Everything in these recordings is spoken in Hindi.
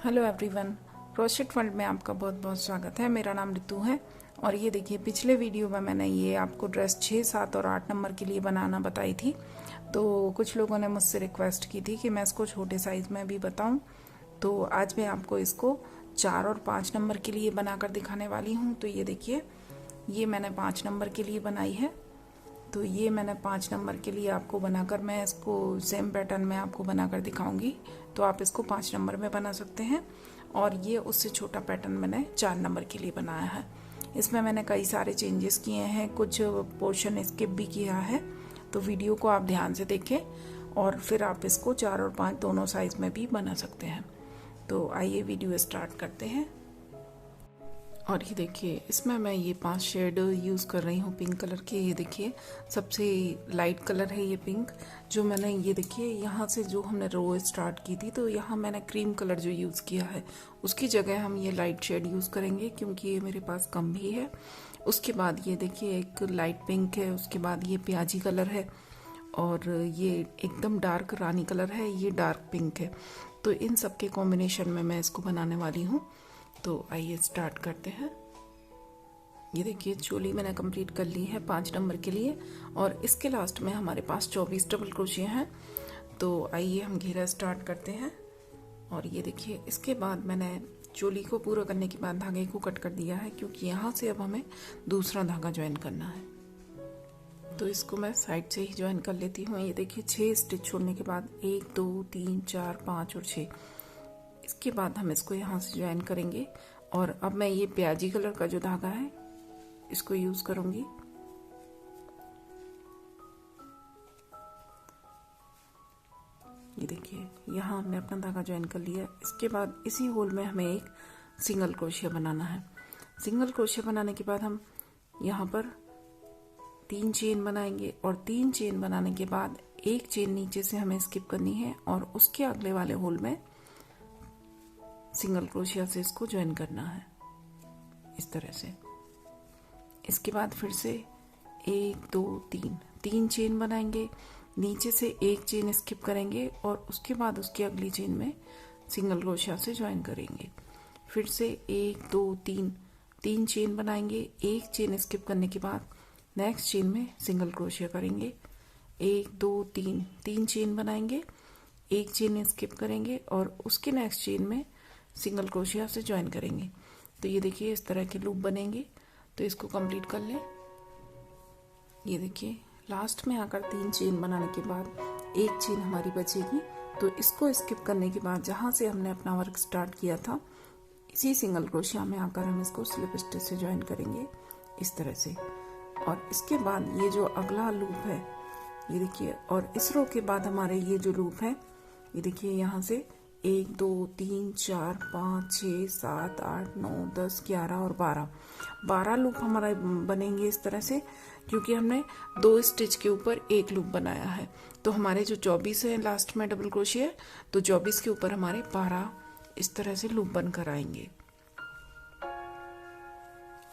हेलो एवरीवन, क्रोशेट वर्ल्ड में आपका बहुत बहुत स्वागत है। मेरा नाम रितु है और ये देखिए, पिछले वीडियो में मैंने ये आपको ड्रेस 6, 7 और 8 नंबर के लिए बनाना बताई थी। तो कुछ लोगों ने मुझसे रिक्वेस्ट की थी कि मैं इसको छोटे साइज़ में भी बताऊं। तो आज मैं आपको इसको 4 और 5 नंबर के लिए बनाकर दिखाने वाली हूँ। तो ये देखिए, ये मैंने 5 नंबर के लिए बनाई है। तो ये मैंने 5 नंबर के लिए आपको बनाकर, मैं इसको सेम पैटर्न में आपको बनाकर दिखाऊंगी। तो आप इसको 5 नंबर में बना सकते हैं। और ये उससे छोटा पैटर्न मैंने 4 नंबर के लिए बनाया है। इसमें मैंने कई सारे चेंजेस किए हैं, कुछ पोर्शन स्किप भी किया है। तो वीडियो को आप ध्यान से देखें और फिर आप इसको 4 और 5 दोनों साइज में भी बना सकते हैं। तो आइए वीडियो स्टार्ट करते हैं। और ये देखिए, इसमें मैं ये 5 शेड यूज़ कर रही हूँ पिंक कलर के। ये देखिए, सबसे लाइट कलर है ये पिंक। जो मैंने, ये देखिए, यहाँ से जो हमने रो स्टार्ट की थी, तो यहाँ मैंने क्रीम कलर जो यूज़ किया है उसकी जगह हम ये लाइट शेड यूज़ करेंगे, क्योंकि ये मेरे पास कम भी है। उसके बाद ये देखिए, एक लाइट पिंक है, उसके बाद ये प्याजी कलर है, और ये एकदम डार्क रानी कलर है, ये डार्क पिंक है। तो इन सब के कॉम्बिनेशन में मैं इसको बनाने वाली हूँ। तो आइए स्टार्ट करते हैं। ये देखिए, चोली मैंने कंप्लीट कर ली है 5 नंबर के लिए, और इसके लास्ट में हमारे पास 24 डबल क्रोशिया हैं। तो आइए हम घेरा स्टार्ट करते हैं। और ये देखिए, इसके बाद मैंने चोली को पूरा करने के बाद धागे को कट कर दिया है, क्योंकि यहाँ से अब हमें दूसरा धागा ज्वाइन करना है। तो इसको मैं साइड से ही ज्वाइन कर लेती हूँ। ये देखिए, 6 स्टिच छोड़ने के बाद 1 2 3 4 5 और 6, इसके बाद हम इसको यहाँ से ज्वाइन करेंगे। और अब मैं ये प्याजी कलर का जो धागा है इसको यूज करूंगी। ये देखिए, यहाँ हमने अपना धागा ज्वाइन कर लिया। इसके बाद इसी होल में हमें एक सिंगल क्रोशिया बनाना है। सिंगल क्रोशिया बनाने के बाद हम यहाँ पर 3 चेन बनाएंगे, और 3 चेन बनाने के बाद एक चेन नीचे से हमें स्किप करनी है, और उसके अगले वाले होल में सिंगल क्रोशिया से इसको ज्वाइन करना है, इस तरह से। इसके बाद फिर से 1 2 3 चेन बनाएंगे, नीचे से एक चेन स्किप करेंगे, और उसके बाद उसकी अगली चेन में सिंगल क्रोशिया से ज्वाइन करेंगे। फिर से 1 2 3 चेन बनाएंगे, एक चेन स्किप करने के बाद नेक्स्ट चेन में सिंगल क्रोशिया करेंगे। 1 2 3 चेन बनाएंगे, एक चेन स्किप करेंगे, और उसके नेक्स्ट चेन में सिंगल क्रोशिया से ज्वाइन करेंगे। तो ये देखिए, इस तरह के लूप बनेंगे। तो इसको कंप्लीट कर लें। ये देखिए, लास्ट में आकर 3 चेन बनाने के बाद एक चेन हमारी बचेगी। तो इसको स्किप करने के बाद जहाँ से हमने अपना वर्क स्टार्ट किया था, इसी सिंगल क्रोशिया में आकर हम इसको स्लिप स्टिच से ज्वाइन करेंगे, इस तरह से। और इसके बाद ये जो अगला लूप है, ये देखिए, और इस रो के बाद हमारे ये जो लूप है, ये देखिए, यहाँ से 1 2 3 4 5 6 7 8 9 10 11 और 12 लूप हमारा बनेंगे इस तरह से, क्योंकि हमने 2 स्टिच के ऊपर एक लूप बनाया है। तो हमारे जो 24 है लास्ट में डबल क्रोशिया, तो 24 के ऊपर हमारे 12 इस तरह से लूप बनकर आएंगे।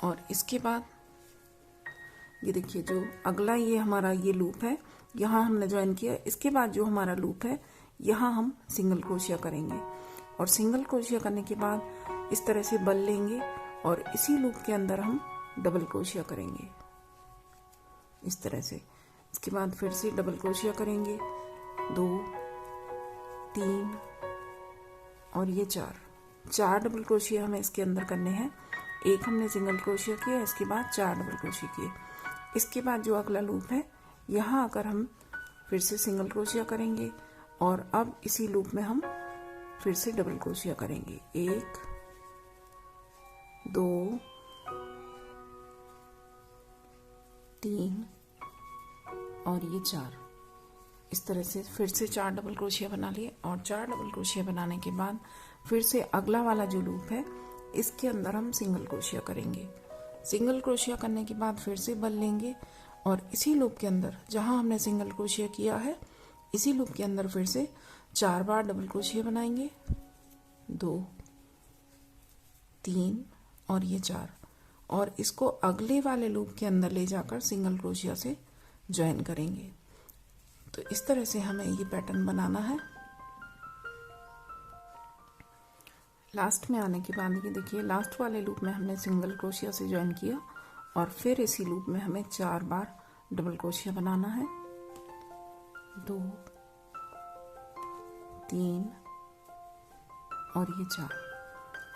और इसके बाद ये देखिए, जो अगला ये हमारा ये लूप है, यहाँ हमने ज्वाइन किया। इसके बाद जो हमारा लूप है, यहाँ हम सिंगल क्रोशिया करेंगे, और सिंगल क्रोशिया करने के बाद इस तरह से बल लेंगे, और इसी लूप के अंदर हम डबल क्रोशिया करेंगे, इस तरह से। इसके बाद फिर से डबल क्रोशिया करेंगे, 2 3 और ये 4 डबल क्रोशिया हमें इसके अंदर करने हैं। एक हमने सिंगल क्रोशिया किया, इसके बाद 4 डबल क्रोशिया किए। इसके बाद जो अगला लूप है, यहाँ आकर हम फिर से सिंगल क्रोशिया करेंगे, और अब इसी लूप में हम फिर से डबल क्रोशिया करेंगे, 1 2 3 और ये 4। इस तरह से फिर से 4 डबल क्रोशिया बना लिए, और 4 डबल क्रोशिया बनाने के बाद फिर से अगला वाला जो लूप है, इसके अंदर हम सिंगल क्रोशिया करेंगे। सिंगल क्रोशिया करने के बाद फिर से बल लेंगे, और इसी लूप के अंदर जहां हमने सिंगल क्रोशिया किया है, इसी लूप के अंदर फिर से 4 बार डबल क्रोशिया बनाएंगे, 2 3 और ये 4, और इसको अगले वाले लूप के अंदर ले जाकर सिंगल क्रोशिया से ज्वाइन करेंगे। तो इस तरह से हमें ये पैटर्न बनाना है। लास्ट में आने के बाद ये देखिए लास्ट वाले लूप में हमने सिंगल क्रोशिया से ज्वाइन किया और फिर इसी लूप में हमें 4 बार डबल क्रोशिया बनाना है। 2 3 और ये 4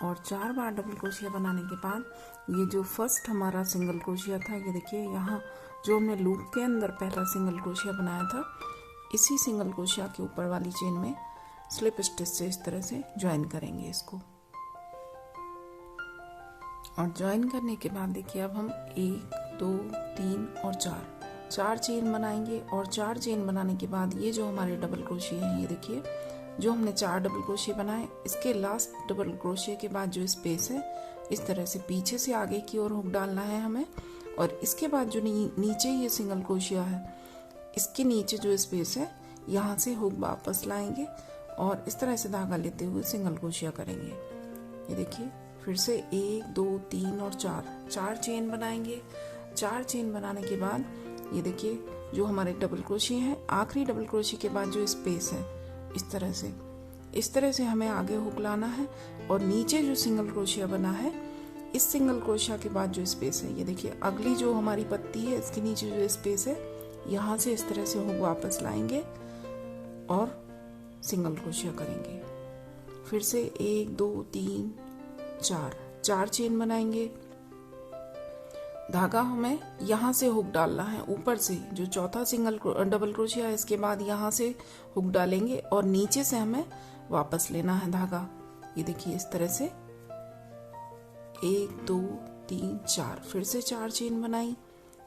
और 4 बार डबल क्रोशिया बनाने के बाद ये जो फर्स्ट हमारा सिंगल क्रोशिया था, ये देखिए यहाँ जो हमने लूप के अंदर पहला सिंगल क्रोशिया बनाया था, इसी सिंगल क्रोशिया के ऊपर वाली चेन में स्लिप स्टिच से इस तरह से ज्वाइन करेंगे इसको। और ज्वाइन करने के बाद देखिए अब हम 1 2 3 और 4 चेन बनाएंगे। और 4 चेन बनाने के बाद ये जो हमारे डबल क्रोशिये हैं, ये देखिए जो हमने 4 डबल क्रोशिये बनाए, इसके लास्ट डबल क्रोशिये के बाद जो स्पेस है इस तरह से पीछे से आगे की ओर हुक डालना है हमें। और इसके बाद जो नीचे ये सिंगल क्रोशिया है, इसके नीचे जो स्पेस है यहाँ से हुक वापस लाएंगे और इस तरह से धागा लेते हुए सिंगल क्रोशिया करेंगे। ये देखिए फिर से 1 2 3 और 4 चेन बनाएंगे। 4 चेन बनाने के बाद ये देखिए जो हमारे डबल क्रोशिये हैं, आखिरी डबल क्रोशिये के बाद जो स्पेस है इस तरह से हमें आगे हुक लाना है। और नीचे जो सिंगल क्रोशिया बना है, इस सिंगल क्रोशिया के बाद जो स्पेस है, ये देखिए अगली जो हमारी पत्ती है इसके नीचे जो स्पेस है, यहाँ से इस तरह से हुक वापस लाएंगे और सिंगल क्रोशिया करेंगे। फिर से 1 2 3 4 चेन बनाएंगे। धागा हमें यहाँ से हुक डालना है ऊपर से, जो चौथा सिंगल डबल क्रोशिया है इसके बाद यहाँ से हुक डालेंगे और नीचे से हमें वापस लेना है धागा। ये देखिए इस तरह से 1 2 3 4 फिर से 4 चेन बनाई।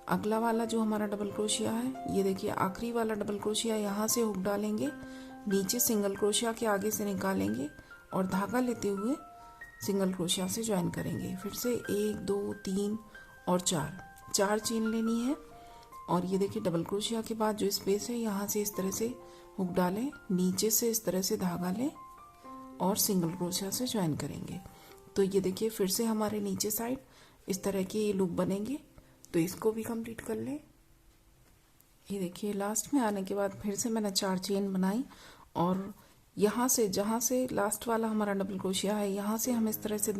अगला वाला जो हमारा डबल क्रोशिया है, ये देखिए आखिरी वाला डबल क्रोशिया, यहाँ से हुक डालेंगे, नीचे सिंगल क्रोशिया के आगे से निकालेंगे और धागा लेते हुए सिंगल क्रोशिया से ज्वाइन करेंगे। फिर से 1 2 3 और 4 चेन लेनी है। और ये देखिए डबल क्रोशिया के बाद जो स्पेस है, यहाँ से इस तरह से हुक डालें, नीचे से इस तरह से धागा लें और सिंगल क्रोशिया से ज्वाइन करेंगे। तो ये देखिए फिर से हमारे नीचे साइड इस तरह के ये लूप बनेंगे। तो इसको भी कंप्लीट कर लें। ये देखिए लास्ट में आने के बाद फिर से मैंने 4 चेन बनाई और यहाँ से जहाँ से लास्ट वाला हमारा डबल क्रोशिया है, यहाँ से हम इस तरह से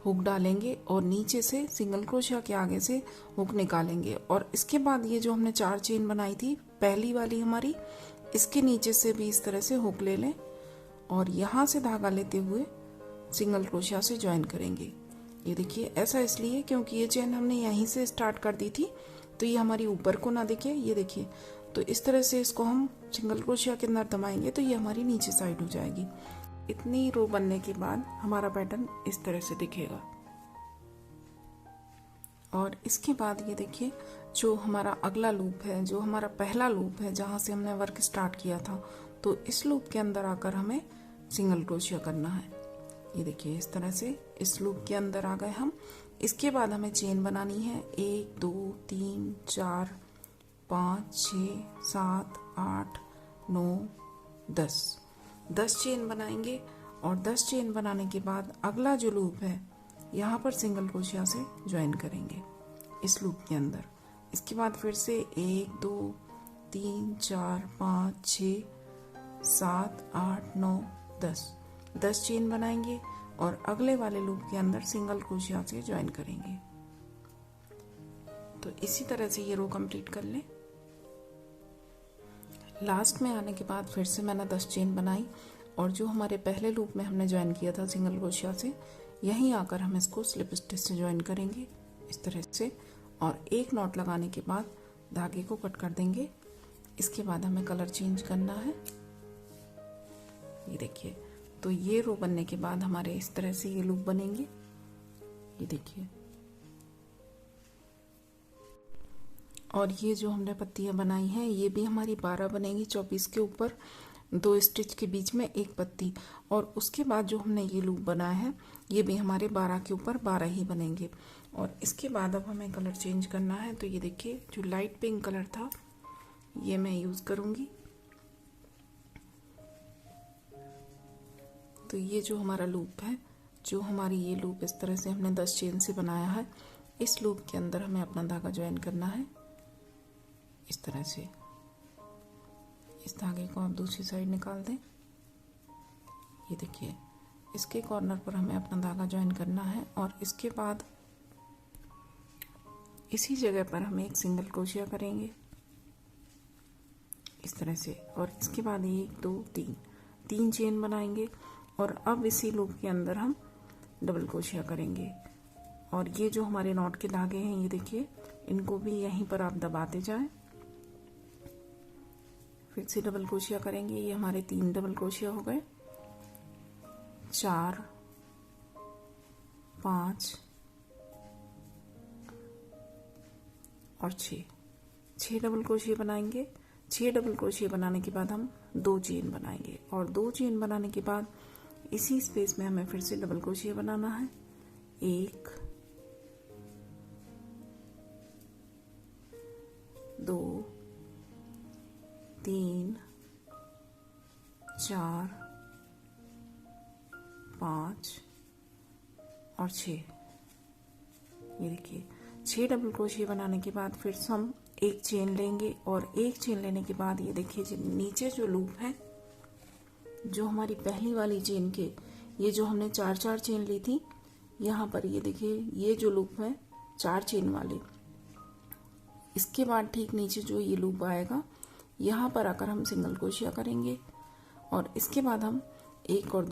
हुक डालेंगे और नीचे से सिंगल क्रोशिया के आगे से हुक निकालेंगे। और इसके बाद ये जो हमने 4 चेन बनाई थी पहली वाली हमारी, इसके नीचे से भी इस तरह से हुक ले लें और यहाँ से धागा लेते हुए सिंगल क्रोशिया से ज्वाइन करेंगे। ये देखिए ऐसा इसलिए क्योंकि ये चेन हमने यहीं से स्टार्ट कर दी थी, तो ये हमारी ऊपर को ना दिखे। ये देखिए तो इस तरह से इसको हम सिंगल क्रोशिया के अंदर दबाएंगे तो ये हमारी नीचे साइड हो जाएगी। इतनी रो बनने के बाद हमारा पैटर्न इस तरह से दिखेगा। और इसके बाद ये देखिए जो हमारा अगला लूप है, जो हमारा पहला लूप है जहाँ से हमने वर्क स्टार्ट किया था, तो इस लूप के अंदर आकर हमें सिंगल क्रोशिया करना है। ये देखिए इस तरह से इस लूप के अंदर आ गए हम। इसके बाद हमें चेन बनानी है 1 2 3 4 5 6 7 8 9 10 चेन बनाएंगे। और 10 चेन बनाने के बाद अगला जो लूप है, यहाँ पर सिंगल क्रोशिया से ज्वाइन करेंगे इस लूप के अंदर। इसके बाद फिर से 1 2 3 4 5 6 7 8 9 10 चेन बनाएंगे और अगले वाले लूप के अंदर सिंगल क्रोशिया से ज्वाइन करेंगे। तो इसी तरह से ये रो कंप्लीट कर लें। लास्ट में आने के बाद फिर से मैंने 10 चेन बनाई और जो हमारे पहले लूप में हमने ज्वाइन किया था सिंगल क्रोशिया से, यहीं आकर हम इसको स्लिप स्टिच से ज्वाइन करेंगे इस तरह से। और एक नॉट लगाने के बाद धागे को कट कर देंगे। इसके बाद हमें कलर चेंज करना है। ये देखिए तो ये रो बनने के बाद हमारे इस तरह से ये लूप बनेंगे। ये देखिए और ये जो हमने पत्तियां बनाई हैं ये भी हमारी 12 बनेंगी। 24 के ऊपर 2 स्टिच के बीच में एक पत्ती, और उसके बाद जो हमने ये लूप बनाया है ये भी हमारे 12 के ऊपर 12 ही बनेंगे। और इसके बाद अब हमें कलर चेंज करना है। तो ये देखिए जो लाइट पिंक कलर था ये मैं यूज़ करूँगी। तो ये जो हमारा लूप है, जो हमारी ये लूप इस तरह से हमने 10 चेन से बनाया है, इस लूप के अंदर हमें अपना धागा ज्वाइन करना है इस तरह से। इस धागे को आप दूसरी साइड निकाल दें। ये देखिए इसके कॉर्नर पर हमें अपना धागा ज्वाइन करना है और इसके बाद इसी जगह पर हम एक सिंगल क्रोशिया करेंगे इस तरह से, और इसके बाद 1 2 3 चेन बनाएंगे और अब इसी लूप के अंदर हम डबल क्रोशिया करेंगे। और ये जो हमारे नॉट के धागे हैं, ये देखिए, इनको भी यहीं पर आप दबाते जाएं। फिर से डबल क्रोशिया करेंगे। ये हमारे 3 डबल क्रोशिया हो गए, 4 5 और 6 डबल क्रोशिया बनाएंगे। 6 डबल क्रोशिया बनाने के बाद हम 2 चेन बनाएंगे और 2 चेन बनाने के बाद इसी स्पेस में हमें फिर से डबल क्रोशिया बनाना है। 1 2 3 4 5 और 6। ये देखिए, 6 डबल क्रोशिया बनाने के बाद फिर से हम एक चेन लेंगे और एक चेन लेने के बाद ये देखिए नीचे जो लूप है, जो हमारी पहली वाली चेन के, ये जो हमने 4 चेन ली थी, यहाँ पर ये देखिए ये जो लूप है 4 चेन वाले, इसके बाद ठीक नीचे जो ये लूप आएगा, यहाँ पर आकर हम सिंगल क्रोशिया करेंगे और इसके बाद हम 1 और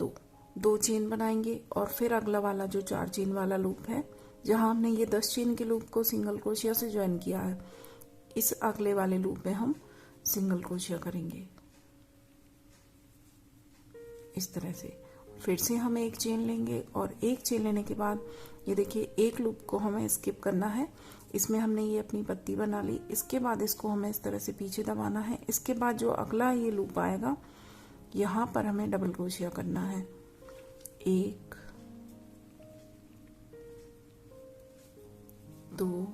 2 चेन बनाएंगे और फिर अगला वाला जो 4 चेन वाला लूप है, जहाँ हमने ये 10 चेन के लूप को सिंगल क्रोशिया से ज्वाइन किया है, इस अगले वाले लूप में हम सिंगल क्रोशिया करेंगे इस तरह से। फिर से हम एक चेन लेंगे और एक चेन लेने के बाद ये देखिए एक लूप को हमें स्किप करना है। इसमें हमने ये अपनी पत्ती बना ली, इसके बाद इसको हमें इस तरह से पीछे दबाना है। इसके बाद जो अगला ये लूप आएगा, यहाँ पर हमें डबल क्रोशिया करना है। 1 2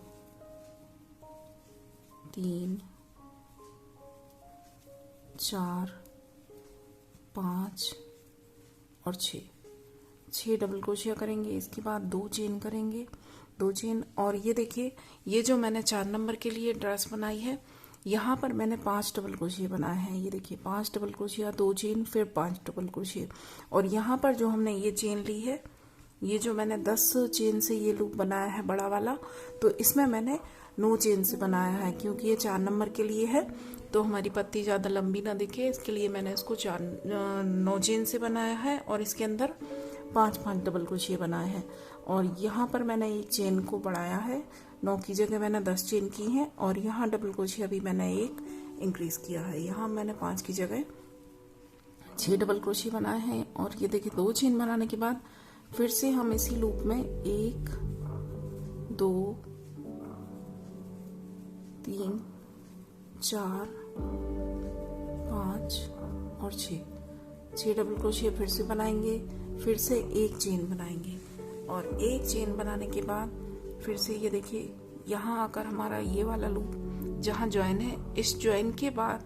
3 4 5 और 6 डबल क्रोशिया करेंगे। इसके बाद 2 चेन करेंगे, 2 चेन। और ये देखिए, ये जो मैंने 4 नंबर के लिए ड्रेस बनाई है, यहाँ पर मैंने 5 डबल क्रोशिया बनाए हैं। ये देखिए 5 डबल क्रोशिया, 2 चेन, फिर 5 डबल क्रोशिया। और यहाँ पर जो हमने ये चेन ली है, ये जो मैंने 10 चेन से ये लूप बनाया है बड़ा वाला, तो इसमें मैंने 9 चेन से बनाया है, क्योंकि ये 4 नंबर के लिए है तो हमारी पत्ती ज़्यादा लंबी ना दिखे, इसके लिए मैंने इसको 9 चेन से बनाया है और इसके अंदर 5 डबल क्रोशिया बनाए हैं। और यहाँ पर मैंने एक चेन को बढ़ाया है, 9 की जगह मैंने 10 चेन की हैं और यहाँ डबल क्रोशिया भी मैंने एक इंक्रीज किया है। यहाँ मैंने 5 की जगह 6 डबल क्रोशिया बनाए हैं। और ये देखिए 2 चेन बनाने के बाद फिर से हम इसी लूप में 1 2 3 4 5 और 6 डबल क्रोशिया फिर से बनाएंगे। फिर से एक चेन बनाएंगे और एक चेन बनाने के बाद फिर से ये देखिए यहाँ आकर हमारा ये वाला लूप जहाँ ज्वाइन है, इस ज्वाइन के बाद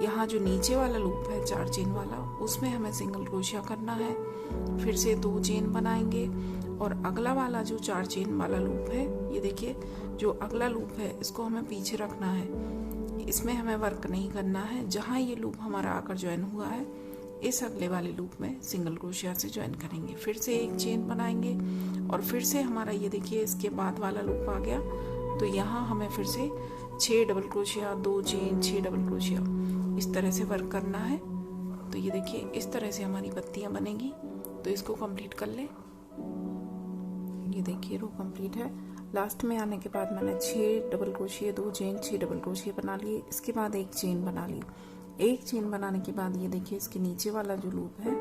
यहाँ जो नीचे वाला लूप है 4 चेन वाला, उसमें हमें सिंगल क्रोशिया करना है। फिर से 2 चेन बनाएंगे और अगला वाला जो 4 चेन वाला लूप है, ये देखिए जो अगला लूप है, इसको हमें पीछे रखना है, इसमें हमें वर्क नहीं करना है। जहाँ ये लूप हमारा आकर ज्वाइन हुआ है, इस अगले वाले लूप में सिंगल क्रोशिया से ज्वाइन करेंगे। फिर से एक चेन बनाएंगे और फिर से हमारा ये देखिए इसके बाद वाला लूप आ गया, तो यहाँ हमें फिर से 6 double crochet, 2 chain, 6 double crochet, इस तरह से वर्क करना है। तो ये देखिए इस तरह से हमारी पत्तियां बनेगी। तो इसको कंप्लीट कर ले। ये देखिए रो कंप्लीट है। लास्ट में आने के बाद मैंने 6 double crochet, 2 chain, 6 double crochet बना लिए। इसके बाद एक चेन बना ली। एक चेन बनाने के बाद ये देखिए इसके नीचे वाला जो लूप है,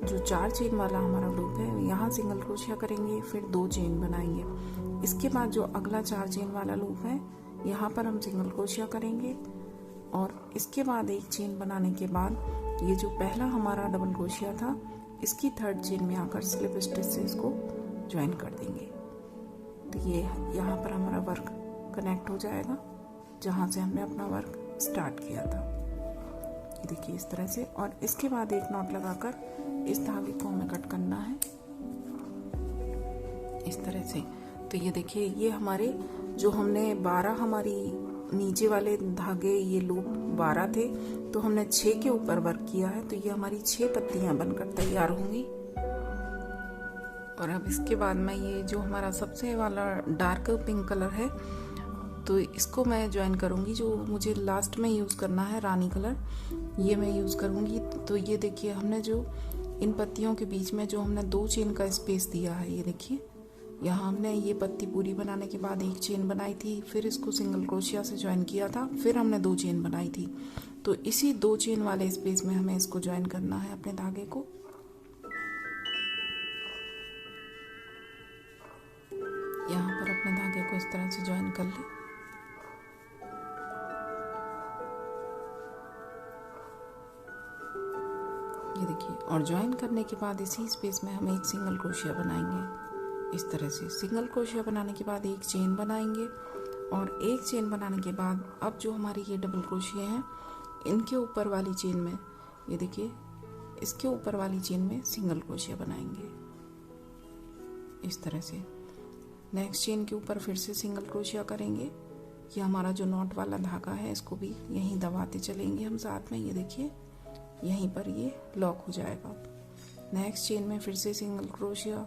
जो 4 चेन वाला हमारा लूप है, यहाँ सिंगल क्रोशिया करेंगे, फिर 2 चेन बनाएंगे। इसके बाद जो अगला 4 चेन वाला लूप है, यहाँ पर हम सिंगल क्रोशिया करेंगे और इसके बाद एक चेन बनाने के बाद ये जो पहला हमारा डबल क्रोशिया था, इसकी 3rd चेन में आकर स्लिप स्टिच से इसको ज्वाइन कर देंगे। तो ये यहाँ पर हमारा वर्क कनेक्ट हो जाएगा जहाँ से हमने अपना वर्क स्टार्ट किया था। ये देखिए इस तरह से। और इसके बाद एक नॉट लगाकर इस धागे को हमें कट करना है इस तरह से। तो ये देखिए ये हमारे जो हमने 12 हमारी नीचे वाले धागे, ये लूप 12 थे, तो हमने 6 के ऊपर वर्क किया है। तो ये हमारी 6 पत्तियां बनकर तैयार होंगी। और अब इसके बाद मैं ये जो हमारा सबसे वाला डार्क पिंक कलर है तो इसको मैं ज्वाइन करूँगी। जो मुझे लास्ट में यूज़ करना है रानी कलर, ये मैं यूज़ करूँगी। तो ये देखिए हमने जो इन पत्तियों के बीच में जो हमने 2 चेन का स्पेस दिया है, ये देखिए यहाँ हमने ये पत्ती पूरी बनाने के बाद 1 चेन बनाई थी, फिर इसको सिंगल क्रोशिया से ज्वाइन किया था, फिर हमने 2 चेन बनाई थी। तो इसी 2 चेन वाले स्पेस में हमें इसको ज्वाइन करना है अपने धागे को। यहाँ पर अपने धागे को इस तरह से ज्वाइन कर ले। ये देखिए, और ज्वाइन करने के बाद इसी स्पेस में हम 1 सिंगल क्रोशिया बनाएंगे। इस तरह से सिंगल क्रोशिया बनाने के बाद 1 चेन बनाएंगे, और 1 चेन बनाने के बाद अब जो हमारी ये डबल क्रोशिया हैं इनके ऊपर वाली चेन में, ये देखिए इसके ऊपर वाली चेन में सिंगल क्रोशिया बनाएंगे इस तरह से। नेक्स्ट चेन के ऊपर फिर से सिंगल क्रोशिया करेंगे। ये हमारा जो नॉट वाला धागा है इसको भी यहीं दबाते चलेंगे हम साथ में। ये देखिए यहीं पर ये लॉक हो जाएगा। नेक्स्ट चेन में फिर से सिंगल क्रोशिया,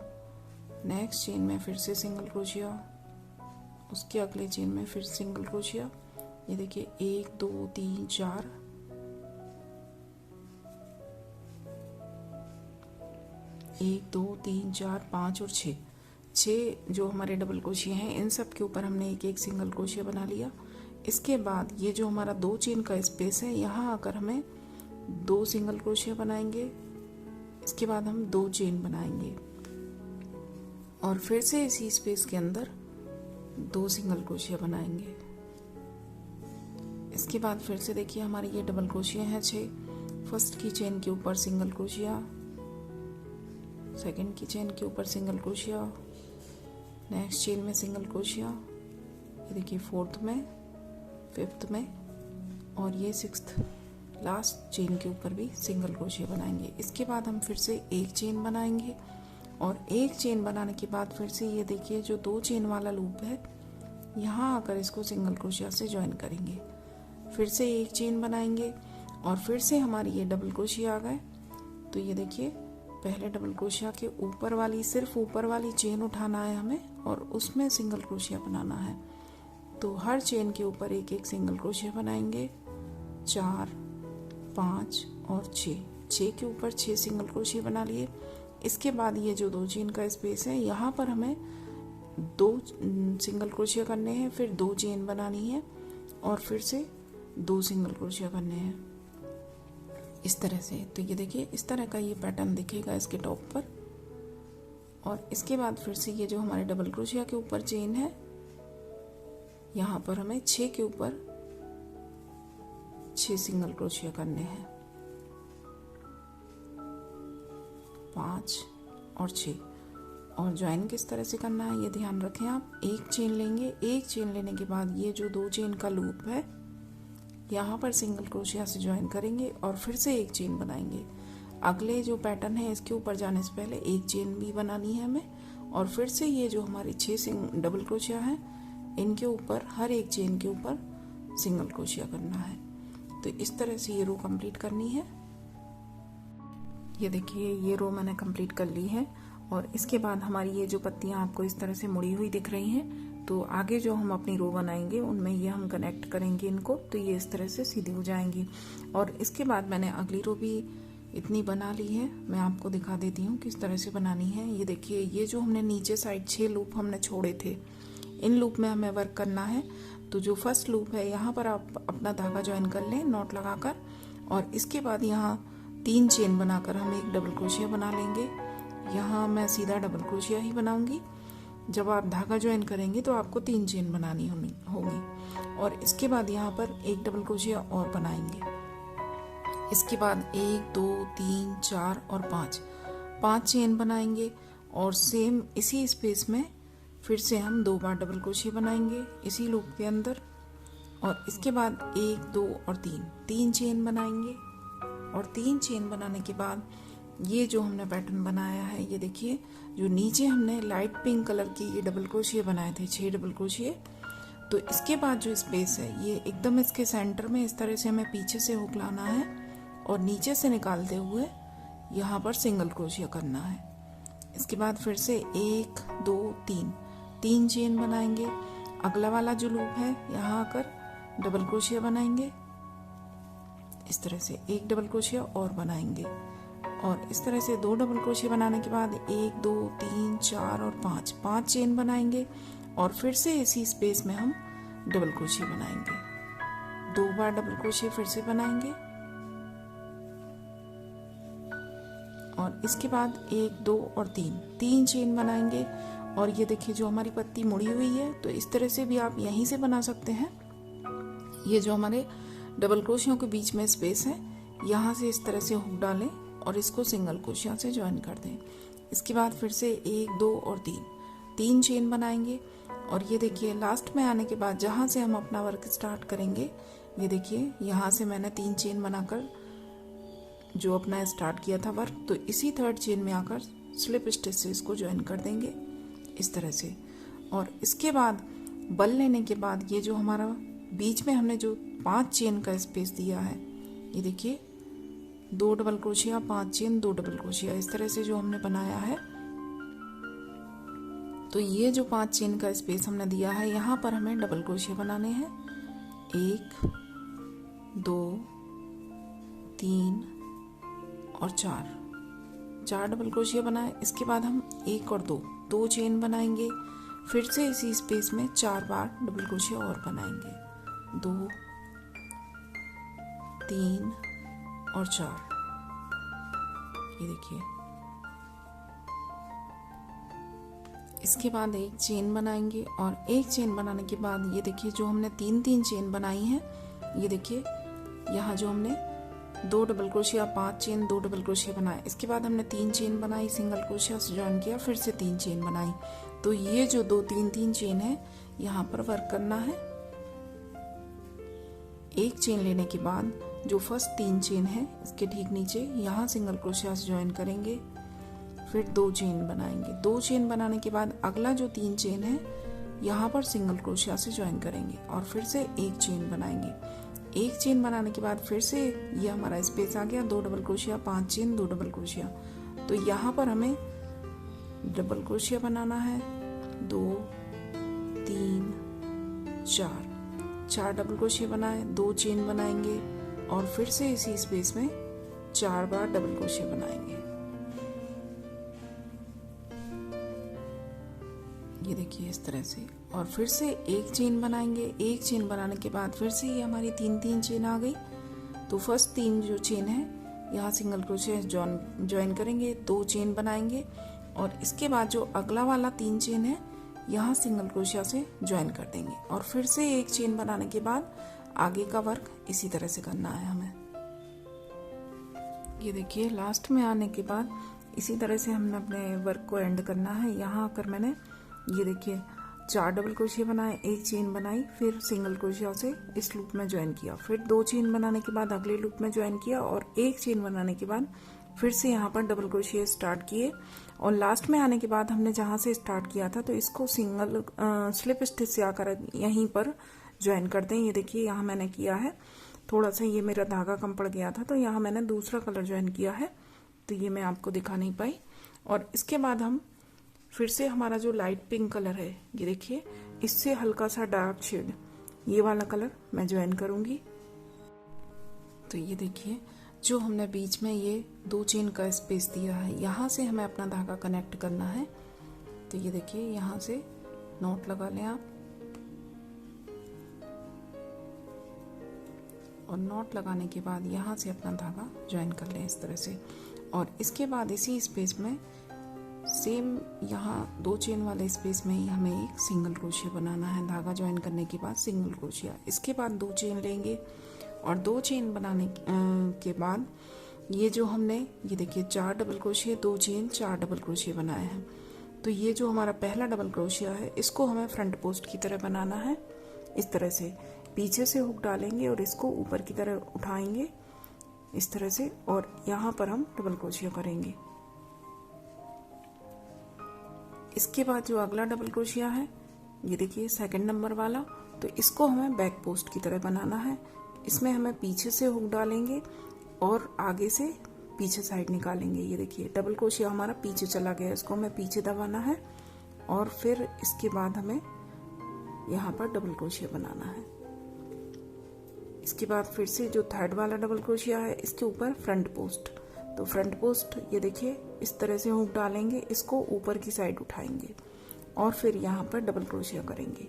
नेक्स्ट चेन में फिर से सिंगल क्रोशिया, उसके अगले चेन में फिर सिंगल क्रोशिया। ये देखिए 1 2 3 4, 1 2 3 4 5 और 6 जो हमारे डबल क्रोशिया हैं इन सब के ऊपर हमने 1 सिंगल क्रोशिया बना लिया। इसके बाद ये जो हमारा 2 चेन का स्पेस है यहाँ आकर हमें 2 सिंगल क्रोशिया बनाएंगे। इसके बाद हम 2 चेन बनाएंगे और फिर से इसी स्पेस के अंदर 2 सिंगल क्रोशिया बनाएंगे। इसके बाद फिर से देखिए हमारे ये डबल क्रोशिया हैं 6। फर्स्ट की चेन के ऊपर सिंगल क्रोशिया, सेकंड की चेन के ऊपर सिंगल क्रोशिया, नेक्स्ट चेन में सिंगल क्रोशिया, ये देखिए 4th में, 5th में, और ये 6th लास्ट चेन के ऊपर भी सिंगल क्रोशिया बनाएंगे। इसके बाद हम फिर से 1 चेन बनाएंगे, और 1 चेन बनाने के बाद फिर से ये देखिए जो 2 चेन वाला लूप है यहाँ आकर इसको सिंगल क्रोशिया से ज्वाइन करेंगे। फिर से 1 चेन बनाएंगे और फिर से हमारी ये डबल क्रोशिया आ गए। तो ये देखिए पहले डबल क्रोशिया के ऊपर वाली, सिर्फ ऊपर वाली चेन उठाना है हमें और उसमें सिंगल क्रोशिया बनाना है। तो हर चेन के ऊपर 1 सिंगल क्रोशिया बनाएंगे। 4 5 और 6 के ऊपर 6 सिंगल क्रोशिया बना लिए। इसके बाद ये जो 2 चेन का स्पेस है यहाँ पर हमें 2 सिंगल क्रोशिया करने हैं, फिर 2 चेन बनानी है और फिर से 2 सिंगल क्रोशिया करने हैं इस तरह से। तो ये देखिए इस तरह का ये पैटर्न दिखेगा इसके टॉप पर। और इसके बाद फिर से ये जो हमारे डबल क्रोशिया के ऊपर चेन है यहाँ पर हमें 6 के ऊपर 6 सिंगल क्रोशिया करने हैं, 5 और 6। और ज्वाइन किस तरह से करना है ये ध्यान रखें आप। 1 चेन लेंगे, 1 चेन लेने के बाद ये जो 2 चेन का लूप है यहाँ पर सिंगल क्रोशिया से ज्वाइन करेंगे और फिर से 1 चेन बनाएंगे। अगले जो पैटर्न है इसके ऊपर जाने से पहले 1 चेन भी बनानी है हमें, और फिर से ये जो हमारी 6 डबल क्रोशिया हैं इनके ऊपर हर 1 चेन के ऊपर सिंगल क्रोशिया करना है। तो इस तरह से ये रो कंप्लीट करनी है। ये देखिए ये रो मैंने कंप्लीट कर ली है। और इसके बाद हमारी ये जो पत्तियां आपको इस तरह से मुड़ी हुई दिख रही हैं, तो आगे जो हम अपनी रो बनाएंगे उनमें ये हम कनेक्ट करेंगे इनको, तो ये इस तरह से सीधी हो जाएंगी। और इसके बाद मैंने अगली रो भी इतनी बना ली है, मैं आपको दिखा देती हूँ किस तरह से बनानी है। ये देखिए ये जो हमने नीचे साइड 6 लूप हमने छोड़े थे, इन लूप में हमें वर्क करना है। तो जो फर्स्ट लूप है यहाँ पर आप अपना धागा ज्वाइन कर लें नॉट लगाकर, और इसके बाद यहाँ 3 चेन बनाकर हम 1 डबल क्रोशिया बना लेंगे। यहाँ मैं सीधा डबल क्रोशिया ही बनाऊंगी। जब आप धागा ज्वाइन करेंगे तो आपको 3 चेन बनानी होगी। और इसके बाद यहाँ पर 1 डबल क्रोशिया और बनाएंगे। इसके बाद 1 2 3 4 और 5 चेन बनाएंगे, और सेम इसी स्पेस में फिर से हम 2 बार डबल क्रोशिया बनाएंगे इसी लूप के अंदर। और इसके बाद 1 2 और 3 चेन बनाएंगे। और 3 चेन बनाने के बाद ये जो हमने पैटर्न बनाया है, ये देखिए जो नीचे हमने लाइट पिंक कलर की ये डबल क्रोशिया बनाए थे 6 डबल क्रोशिया, तो इसके बाद जो स्पेस है ये एकदम इसके सेंटर में इस तरह से हमें पीछे से हुक लाना है और नीचे से निकालते हुए यहाँ पर सिंगल क्रोशिया करना है। इसके बाद फिर से 1 2 3 चेन बनाएंगे। अगला वाला जो लूप है यहाँ आकर डबल क्रोशिया बनाएंगे, इस तरह से एक डबल क्रोशिया और बनाएंगे, और इस तरह से 2 डबल क्रोशिया बनाने के बाद 1 2 3 4 और 5 चेन बनाएंगे, और फिर से इसी स्पेस में हम डबल क्रोशिया बनाएंगे। 2 बार डबल क्रोशिया फिर से बनाएंगे, और इसके बाद 1 2 और 3 चेन बनाएंगे। और ये देखिए जो हमारी पत्ती मुड़ी हुई है, तो इस तरह से भी आप यहीं से बना सकते हैं। ये जो हमारे डबल क्रोशियों के बीच में स्पेस है, यहाँ से इस तरह से हुक डालें और इसको सिंगल क्रोशिया से ज्वाइन कर दें। इसके बाद फिर से 1 2 और 3 चेन बनाएंगे। और ये देखिए लास्ट में आने के बाद जहाँ से हम अपना वर्क स्टार्ट करेंगे, ये देखिए यहाँ से मैंने 3 चेन बनाकर जो अपना स्टार्ट किया था वर्क, तो इसी 3rd चेन में आकर स्लिप स्टिच से इसको ज्वाइन कर देंगे इस तरह से। और इसके बाद बल लेने के बाद ये जो हमारा बीच में हमने जो 5 चेन का स्पेस दिया है, ये देखिए 2 double crochet 5 chain 2 double crochet, इस तरह से जो हमने बनाया है। तो ये जो 5 चेन का स्पेस हमने दिया है, यहाँ पर हमें डबल क्रोशिया बनाने हैं। 1 2 3 और 4 डबल क्रोशिया बनाए। इसके बाद हम 1 और 2 चेन बनाएंगे, फिर से इसी स्पेस में 4 बार डबल क्रोशिया और बनाएंगे। 2 3 और 4, ये देखिए। इसके बाद 1 चेन बनाएंगे, और 1 चेन बनाने के बाद ये देखिए जो हमने 3 चेन बनाई हैं, ये देखिए यहाँ जो हमने 2 double crochet 5 chain 2 double crochet बनाए। इसके बाद हमने 3 चेन बनाई, सिंगल क्रोशिया से ज्वाइन किया, फिर से 3 चेन बनाई। तो ये जो 2 3 चेन है, यहाँ पर वर्क करना है। 1 चेन लेने के बाद जो फर्स्ट 3 चेन है, इसके ठीक नीचे यहाँ सिंगल क्रोशिया से ज्वाइन करेंगे, फिर 2 चेन बनाएंगे। 2 चेन बनाने के बाद अगला जो 3 चेन है, यहाँ पर सिंगल क्रोशिया से ज्वाइन करेंगे, और फिर से 1 चेन बनाएंगे। 1 चेन बनाने के बाद फिर से ये हमारा स्पेस आ गया, 2 double crochet 5 chain 2 double crochet. तो यहाँ पर हमें डबल क्रोशिया बनाना है 2 3 4 डबल क्रोशिया बनाए, 2 चेन बनाएंगे, और फिर से इसी स्पेस में 4 बार डबल क्रोशिया बनाएंगे। ये देखिए इस तरह से, और फिर से 1 चेन बनाएंगे। 1 चेन बनाने के बाद फिर से ये हमारी 3 चेन आ गई। तो फर्स्ट 3 जो चेन है, यहाँ सिंगल क्रोशिया ज्वाइन करेंगे, 2 चेन बनाएंगे, और इसके बाद जो अगला वाला 3 चेन है, यहाँ सिंगल क्रोशिया से ज्वाइन कर देंगे, और फिर से 1 चेन बनाने के बाद आगे का वर्क इसी तरह से करना है हमें। ये देखिए लास्ट में आने के बाद इसी तरह से हमने अपने वर्क को एंड करना है। यहाँ आकर मैंने ये देखिए 4 डबल क्रोशिया बनाए, 1 चेन बनाई, फिर सिंगल क्रोशिया से इस लूप में ज्वाइन किया, फिर 2 चेन बनाने के बाद अगले लूप में ज्वाइन किया, और 1 चेन बनाने के बाद फिर से यहाँ पर डबल क्रोशिया स्टार्ट किए, और लास्ट में आने के बाद हमने जहाँ से स्टार्ट किया था, तो इसको सिंगल स्लिप स्टिच से आकर यहीं पर ज्वाइन कर दें। ये देखिए यहाँ मैंने किया है, थोड़ा सा ये मेरा धागा कम पड़ गया था, तो यहाँ मैंने दूसरा कलर ज्वाइन किया है, तो ये मैं आपको दिखा नहीं पाई। और इसके बाद हम फिर से हमारा जो लाइट पिंक कलर है, ये देखिए इससे हल्का सा डार्क शेड, ये वाला कलर मैं ज्वाइन करूंगी। तो ये देखिए जो हमने बीच में ये 2 चेन का स्पेस दिया है, यहाँ से हमें अपना धागा कनेक्ट करना है। तो ये देखिए यहाँ से नॉट लगा लें आप, और नॉट लगाने के बाद यहाँ से अपना धागा ज्वाइन कर लें इस तरह से। और इसके बाद इसी स्पेस में सेम यहाँ 2 चेन वाले स्पेस में ही हमें एक सिंगल क्रोशिया बनाना है। धागा ज्वाइन करने के बाद सिंगल क्रोशिया, इसके बाद 2 चेन लेंगे, और 2 चेन बनाने के बाद ये जो हमने ये देखिए 4 double crochet 2 chain 4 double crochet बनाए हैं। तो ये जो हमारा पहला डबल क्रोशिया है, इसको हमें फ्रंट पोस्ट की तरह बनाना है। इस तरह से पीछे से हुक डालेंगे और इसको ऊपर की तरह उठाएंगे इस तरह से, और यहाँ पर हम डबल क्रोशिया करेंगे। इसके बाद जो अगला डबल क्रोशिया है, ये देखिए 2nd नंबर वाला, तो इसको हमें बैक पोस्ट की तरह बनाना है। इसमें हमें पीछे से हुक डालेंगे और आगे से पीछे साइड निकालेंगे। ये देखिए डबल क्रोशिया हमारा पीछे चला गया, इसको हमें पीछे दबाना है और फिर इसके बाद हमें यहाँ पर डबल क्रोशिया बनाना है। इसके बाद फिर से जो थर्ड वाला डबल क्रोशिया है इसके ऊपर फ्रंट पोस्ट, तो फ्रंट पोस्ट ये देखिए इस तरह से हुक डालेंगे, इसको ऊपर की साइड उठाएंगे और फिर यहाँ पर डबल क्रोशिया करेंगे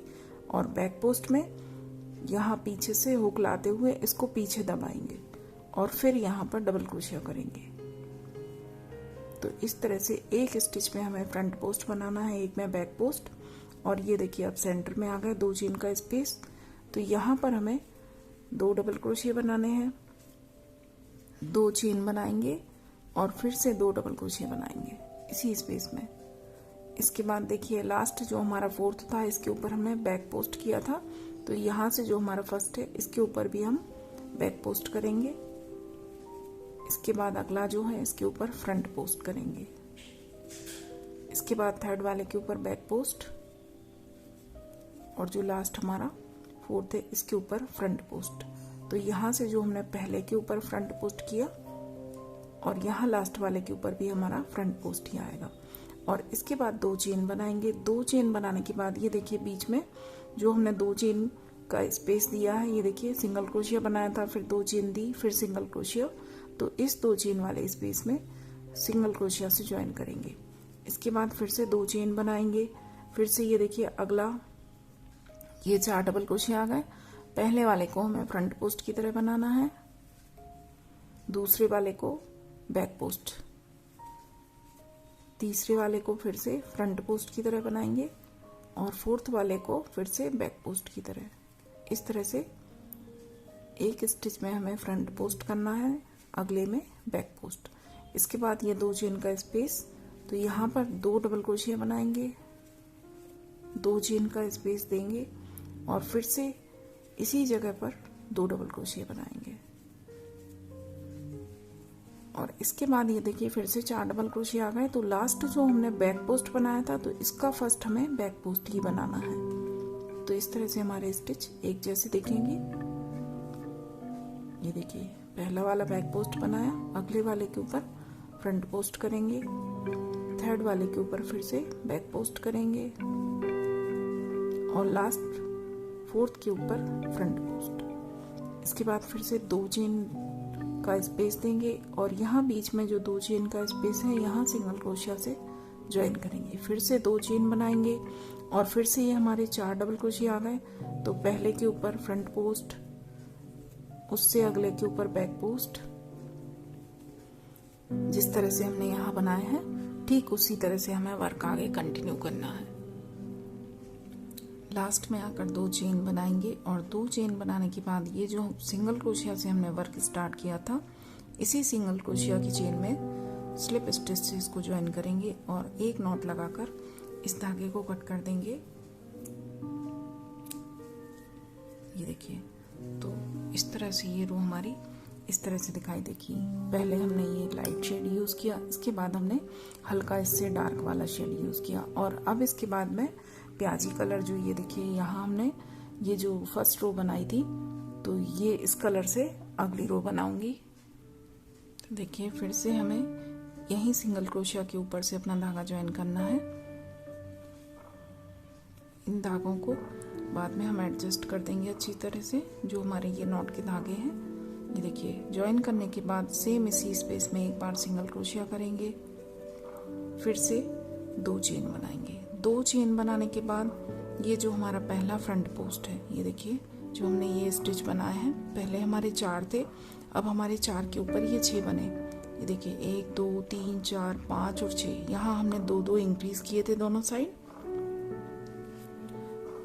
और बैक पोस्ट में यहाँ पीछे से हुक लाते हुए इसको पीछे दबाएंगे और फिर यहाँ पर डबल क्रोशिया करेंगे। तो इस तरह से एक स्टिच में हमें फ्रंट पोस्ट बनाना है, एक में बैक पोस्ट। और ये देखिए अब सेंटर में आ गए 2 चेन का स्पेस, तो यहाँ पर हमें 2 डबल क्रोशिया बनाने हैं, 2 चेन बनाएंगे और फिर से 2 डबल क्रोशिया बनाएंगे इसी स्पेस में। इसके बाद देखिए लास्ट जो हमारा 4th था इसके ऊपर हमने बैक पोस्ट किया था, तो यहाँ से जो हमारा फर्स्ट है इसके ऊपर भी हम बैक पोस्ट करेंगे। इसके बाद अगला जो है इसके ऊपर फ्रंट पोस्ट करेंगे। इसके बाद थर्ड वाले के ऊपर बैक पोस्ट और जो लास्ट हमारा 4th है इसके ऊपर फ्रंट पोस्ट। तो यहाँ से जो हमने पहले के ऊपर फ्रंट पोस्ट किया और यहाँ लास्ट वाले के ऊपर भी हमारा फ्रंट पोस्ट ही आएगा। और इसके बाद 2 चेन बनाएंगे। 2 चेन बनाने के बाद ये देखिए बीच में जो हमने 2 चेन का स्पेस दिया है, ये देखिए सिंगल क्रोशिया बनाया था, फिर 2 चेन दी, फिर सिंगल क्रोशिया, तो इस 2 चेन वाले स्पेस में सिंगल क्रोशिया से ज्वाइन करेंगे। इसके बाद फिर से 2 चेन बनाएंगे। फिर से ये देखिए अगला ये 4 डबल क्रोशिया आ गए। पहले वाले को हमें फ्रंट पोस्ट की तरह बनाना है, दूसरे वाले को बैक पोस्ट, तीसरे वाले को फिर से फ्रंट पोस्ट की तरह बनाएंगे और 4th वाले को फिर से बैक पोस्ट की तरह। इस तरह से एक स्टिच में हमें फ्रंट पोस्ट करना है, अगले में बैक पोस्ट। इसके बाद ये 2 चेन का स्पेस, तो यहाँ पर 2 डबल क्रोशिया बनाएंगे, 2 चेन का स्पेस देंगे और फिर से इसी जगह पर 2 डबल क्रोशिया बनाएंगे। और इसके बाद ये देखिए फिर से 4 डबल क्रोशिया आ गए। तो लास्ट जो हमने बैक पोस्ट बनाया था तो इसका फर्स्ट हमें बैक पोस्ट ही बनाना है। तो इस तरह से हमारे स्टिच एक जैसे दिखेंगे। ये देखिए पहला वाला बैक पोस्ट बनाया, अगले वाले के ऊपर फ्रंट पोस्ट करेंगे, थर्ड वाले के ऊपर फिर से बैक पोस्ट करेंगे और लास्ट 4th के ऊपर फ्रंट पोस्ट। इसके बाद फिर से 2 चेन का स्पेस देंगे और यहाँ बीच में जो 2 चेन का स्पेस है यहाँ सिंगल क्रोशिया से ज्वाइन करेंगे। फिर से 2 चेन बनाएंगे और फिर से ये हमारे 4 डबल क्रोशिया आ गए। तो पहले के ऊपर फ्रंट पोस्ट, उससे अगले के ऊपर बैक पोस्ट। जिस तरह से हमने यहाँ बनाया है ठीक उसी तरह से हमें वर्क आगे कंटिन्यू करना है। लास्ट में आकर 2 चेन बनाएंगे और 2 चेन बनाने के बाद ये जो सिंगल क्रोशिया से हमने वर्क स्टार्ट किया था इसी सिंगल क्रोशिया की चेन में स्लिप स्टिच से इसको ज्वाइन करेंगे और एक नॉट लगाकर इस धागे को कट कर देंगे। ये देखिए तो इस तरह से ये रो हमारी इस तरह से दिखाई देगी। पहले हमने ये लाइट शेड यूज किया, इसके बाद हमने हल्का इससे डार्क वाला शेड यूज किया और अब इसके बाद में प्याजी कलर जो ये देखिए यहाँ हमने ये जो फर्स्ट रो बनाई थी तो ये इस कलर से अगली रो बनाऊंगी। तो देखिए फिर से हमें यही सिंगल क्रोशिया के ऊपर से अपना धागा ज्वाइन करना है। इन धागों को बाद में हम एडजस्ट कर देंगे अच्छी तरह से, जो हमारे ये नॉट के धागे हैं। ये देखिए ज्वाइन करने के बाद सेम इसी स्पेस में एक बार सिंगल क्रोशिया करेंगे, फिर से 2 चेन बनाएंगे। 2 चेन बनाने के बाद ये जो हमारा पहला फ्रंट पोस्ट है, ये देखिए जो हमने ये स्टिच बनाए हैं, पहले हमारे 4 थे, अब हमारे 4 के ऊपर ये 6 बने। ये देखिए 1 2 3 4 5 और 6, यहाँ हमने 2-2 इंक्रीज किए थे दोनों साइड।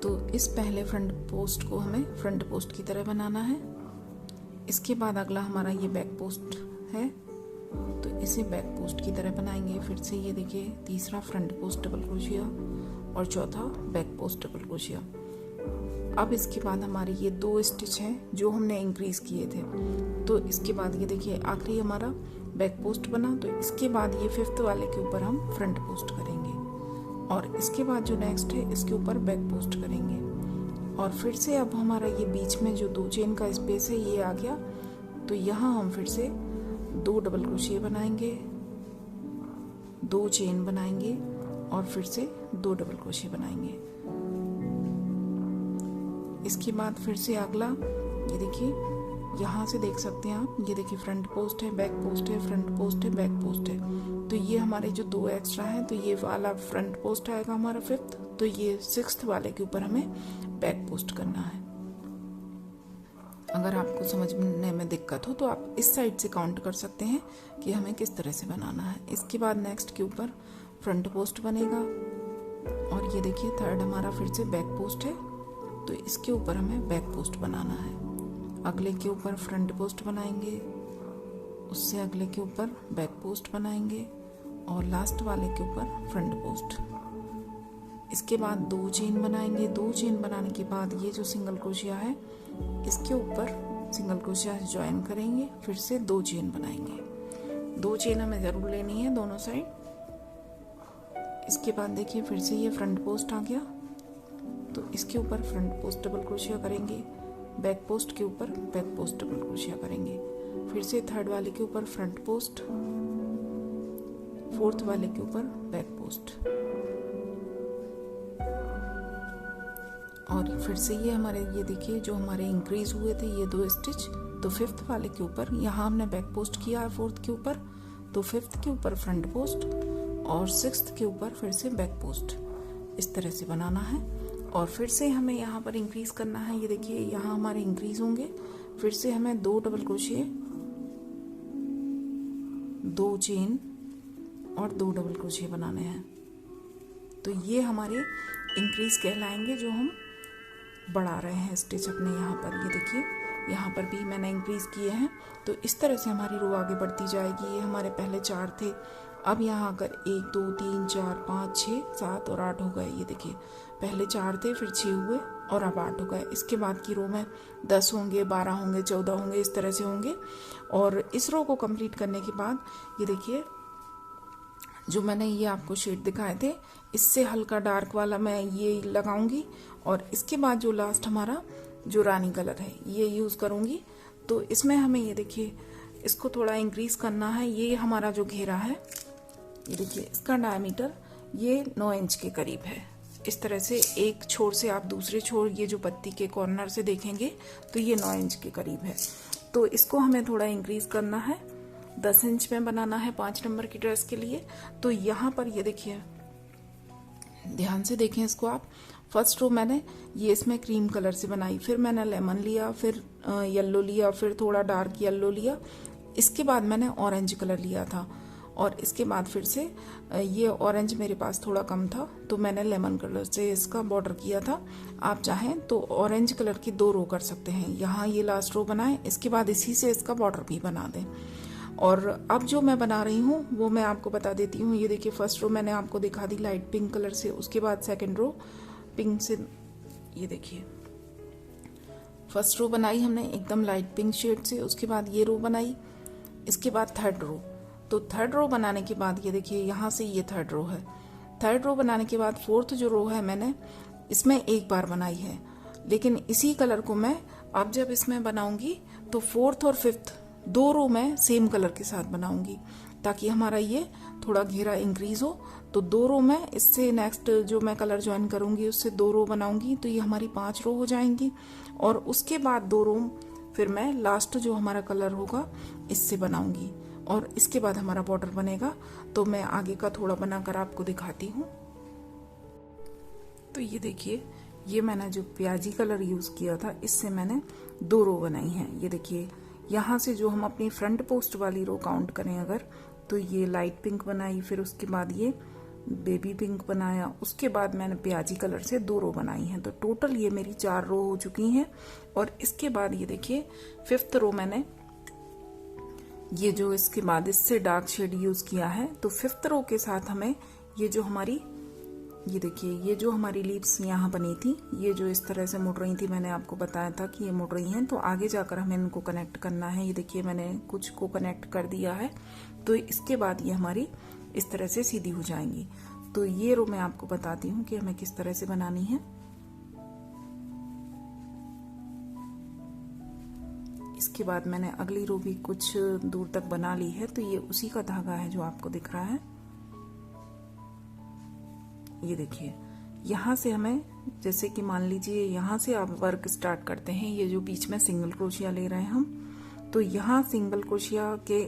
तो इस पहले फ्रंट पोस्ट को हमें फ्रंट पोस्ट की तरह बनाना है। इसके बाद अगला हमारा ये बैक पोस्ट है तो इसे बैक पोस्ट की तरह बनाएंगे। फिर से ये देखिए तीसरा फ्रंट पोस्ट डबल क्रोशिया और चौथा बैक पोस्ट डबल क्रोशिया। अब इसके बाद हमारे ये 2 स्टिच हैं जो हमने इंक्रीज किए थे, तो इसके बाद ये देखिए आखिरी हमारा बैक पोस्ट बना। तो इसके बाद ये 5th वाले के ऊपर हम फ्रंट पोस्ट करेंगे और इसके बाद जो नेक्स्ट है इसके ऊपर बैक पोस्ट करेंगे और फिर से अब हमारा ये बीच में जो 2 चेन का स्पेस है ये आ गया। तो यहाँ हम फिर से 2 डबल क्रोशिया बनाएंगे, 2 चेन बनाएंगे और फिर से 2 डबल क्रोशिया बनाएंगे। इसके बाद फिर से अगला, ये देखिए यहाँ से देख सकते हैं आप, ये देखिए फ्रंट पोस्ट है, बैक पोस्ट है, फ्रंट पोस्ट है, बैक पोस्ट है। तो ये हमारे जो 2 एक्स्ट्रा है, तो ये वाला फ्रंट पोस्ट आएगा हमारा 5th, तो ये 6th वाले के ऊपर हमें बैक पोस्ट करना है। अगर आपको समझने में दिक्कत हो तो आप इस साइड से काउंट कर सकते हैं कि हमें किस तरह से बनाना है। इसके बाद नेक्स्ट के ऊपर फ्रंट पोस्ट बनेगा और ये देखिए 3rd हमारा फिर से बैक पोस्ट है, तो इसके ऊपर हमें बैक पोस्ट बनाना है। अगले के ऊपर फ्रंट पोस्ट बनाएंगे, उससे अगले के ऊपर बैक पोस्ट बनाएंगे और लास्ट वाले के ऊपर फ्रंट पोस्ट। इसके बाद 2 चेन बनाएंगे। 2 चेन बनाने के बाद ये जो सिंगल क्रोशिया है इसके ऊपर सिंगल क्रोशिया ज्वाइन करेंगे, फिर से 2 चेन बनाएंगे। 2 चेन हमें जरूर लेनी है दोनों साइड। इसके बाद देखिए फिर से ये फ्रंट पोस्ट आ गया, तो इसके ऊपर फ्रंट पोस्ट डबल क्रोशिया करेंगे, बैक पोस्ट के ऊपर बैक पोस्ट डबल क्रोशिया करेंगे, फिर से 3rd वाले के ऊपर फ्रंट पोस्ट, 4th वाले के ऊपर बैक पोस्ट और फिर से ये हमारे, ये देखिए जो हमारे इंक्रीज हुए थे ये 2 स्टिच, तो 5th वाले के ऊपर यहाँ हमने बैक पोस्ट किया है 4th के ऊपर, तो 5th के ऊपर फ्रंट पोस्ट और 6th के ऊपर फिर से बैक पोस्ट। इस तरह से बनाना है और फिर से हमें यहाँ पर इंक्रीज करना है। ये देखिए यहाँ हमारे इंक्रीज होंगे, फिर से हमें 2 डबल क्रोशिया, 2 चेन और 2 डबल क्रोशिया बनाने हैं। तो ये हमारे इंक्रीज कहलाएंगे जो हम बढ़ा रहे हैं स्टिच अपने यहाँ पर। ये देखिए यहाँ पर भी मैंने इंक्रीज किए हैं, तो इस तरह से हमारी रो आगे बढ़ती जाएगी। ये हमारे पहले 4 थे, अब यहाँ अगर 1 2 3 4 5 6 7 और 8 हो गए। ये देखिए पहले 4 थे, फिर 6 हुए और अब 8 हो गए। इसके बाद की रो में 10 होंगे, 12 होंगे, 14 होंगे, इस तरह से होंगे। और इस रो को कंप्लीट करने के बाद ये देखिए जो मैंने ये आपको शेड दिखाए थे, इससे हल्का डार्क वाला मैं ये लगाऊंगी और इसके बाद जो लास्ट हमारा जो रानी कलर है ये यूज करूंगी। तो इसमें हमें ये देखिए इसको थोड़ा इंक्रीज करना है। ये हमारा जो घेरा है, ये देखिए इसका डायमीटर ये 9 इंच के करीब है। इस तरह से एक छोर से आप दूसरे छोर, ये जो पत्ती के कॉर्नर से देखेंगे तो ये 9 इंच के करीब है। तो इसको हमें थोड़ा इंक्रीज करना है, 10 इंच में बनाना है 5 नंबर की ड्रेस के लिए। तो यहाँ पर ये देखिए, ध्यान से देखें इसको आप। फर्स्ट रो मैंने ये इसमें क्रीम कलर से बनाई, फिर मैंने लेमन लिया, फिर येलो लिया, फिर थोड़ा डार्क येलो लिया, इसके बाद मैंने ऑरेंज कलर लिया था और इसके बाद फिर से ये ऑरेंज मेरे पास थोड़ा कम था तो मैंने लेमन कलर से इसका बॉर्डर किया था। आप चाहें तो ऑरेंज कलर की 2 रो कर सकते हैं। यहाँ ये लास्ट रो बनाएं, इसके बाद इसी से इसका बॉर्डर भी बना दें। और अब जो मैं बना रही हूँ वो मैं आपको बता देती हूँ। ये देखिए फर्स्ट रो मैंने आपको दिखा दी लाइट पिंक कलर से, उसके बाद सेकंड रो पिंक से, ये देखिए फर्स्ट रो बनाई हमने एकदम लाइट पिंक शेड से, उसके बाद ये रो बनाई, इसके बाद थर्ड रो। तो थर्ड रो बनाने के बाद ये देखिए यहाँ से ये थर्ड रो है। थर्ड रो बनाने के बाद फोर्थ जो रो है मैंने इसमें एक बार बनाई है, लेकिन इसी कलर को मैं अब जब इसमें बनाऊंगी तो फोर्थ और फिफ्थ 2 रो मैं सेम कलर के साथ बनाऊंगी ताकि हमारा ये थोड़ा घेरा इंक्रीज हो। तो 2 रो में इससे नेक्स्ट जो मैं कलर ज्वाइन करूंगी उससे 2 रो बनाऊंगी, तो ये हमारी 5 रो हो जाएंगी। और उसके बाद 2 रो फिर मैं लास्ट जो हमारा कलर होगा इससे बनाऊंगी और इसके बाद हमारा बॉर्डर बनेगा। तो मैं आगे का थोड़ा बनाकर आपको दिखाती हूँ। तो ये देखिए, ये मैंने जो प्याजी कलर यूज किया था इससे मैंने 2 रो बनाई हैं। ये देखिए यहाँ से जो हम अपनी फ्रंट पोस्ट वाली रो काउंट करें अगर, तो ये लाइट पिंक बनाई, फिर उसके बाद ये बेबी पिंक बनाया, उसके बाद मैंने प्याजी कलर से 2 रो बनाई हैं। तो टोटल ये मेरी 4 रो हो चुकी हैं। और इसके बाद ये देखिए फिफ्थ रो मैंने ये जो इसके बाद इससे डार्क शेड यूज किया है। तो फिफ्थ रो के साथ हमें ये जो हमारी, ये देखिए ये जो हमारी लीव्स यहाँ बनी थी, ये जो इस तरह से मुड़ रही थी, मैंने आपको बताया था कि ये मुड़ रही हैं, तो आगे जाकर हमें इनको कनेक्ट करना है। ये देखिए मैंने कुछ को कनेक्ट कर दिया है। तो इसके बाद ये हमारी इस तरह से सीधी हो जाएंगी। तो ये रो मैं आपको बताती हूँ कि हमें किस तरह से बनानी है। इसके बाद मैंने अगली रो भी कुछ दूर तक बना ली है, तो ये उसी का धागा है जो आपको दिख रहा है। ये देखिए, यहाँ से हमें, जैसे कि मान लीजिए यहाँ से आप वर्क स्टार्ट करते हैं, ये जो बीच में सिंगल क्रोशिया ले रहे हैं हम, तो यहाँ सिंगल क्रोशिया के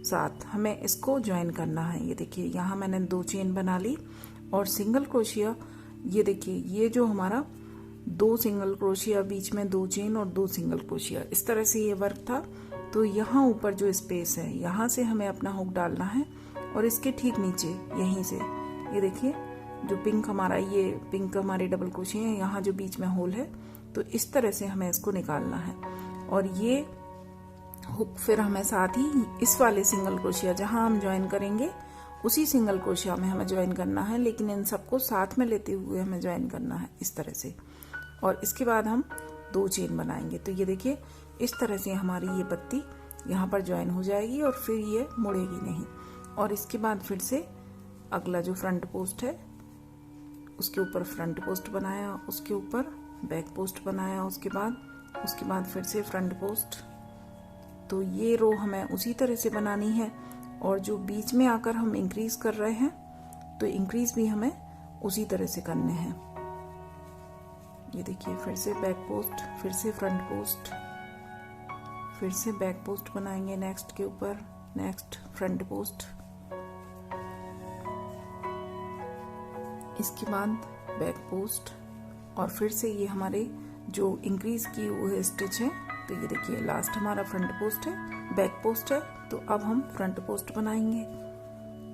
साथ हमें इसको ज्वाइन करना है। ये देखिए, यहाँ मैंने 2 चेन बना ली और सिंगल क्रोशिया, ये देखिए, ये जो हमारा 2 सिंगल क्रोशिया, बीच में 2 चेन और 2 सिंगल क्रोशिया, इस तरह से ये वर्क था। तो यहाँ ऊपर जो स्पेस है, यहाँ से हमें अपना हुक डालना है और इसके ठीक नीचे यहीं से, ये देखिए, जो पिंक हमारा, ये पिंक हमारे डबल क्रोशिया है, यहाँ जो बीच में होल है, तो इस तरह से हमें इसको निकालना है। और ये हुक फिर हमें साथ ही इस वाले सिंगल क्रोशिया जहाँ हम ज्वाइन करेंगे, उसी सिंगल क्रोशिया में हमें ज्वाइन करना है, लेकिन इन सबको साथ में लेते हुए हमें ज्वाइन करना है इस तरह से। और इसके बाद हम 2 चेन बनाएंगे। तो ये देखिए, इस तरह से हमारी ये पत्ती यहाँ पर ज्वाइन हो जाएगी और फिर ये मुड़ेगी नहीं। और इसके बाद फिर से अगला जो फ्रंट पोस्ट है, उसके ऊपर फ्रंट पोस्ट बनाया, उसके ऊपर बैक पोस्ट बनाया, उसके बाद फिर से फ्रंट पोस्ट। तो ये रो हमें उसी तरह से बनानी है। और जो बीच में आकर हम इंक्रीज कर रहे हैं, तो इंक्रीज भी हमें उसी तरह से करने हैं। ये देखिए, फिर से बैक पोस्ट, फिर से फ्रंट पोस्ट, फिर से बैक पोस्ट बनाएंगे नेक्स्ट के ऊपर, नेक्स्ट फ्रंट पोस्ट, इसके बाद बैक पोस्ट, और फिर से ये हमारे जो इंक्रीज की हुए स्टिच है। तो ये देखिए, लास्ट हमारा फ्रंट पोस्ट है, बैक पोस्ट है। तो अब हम फ्रंट पोस्ट बनाएंगे,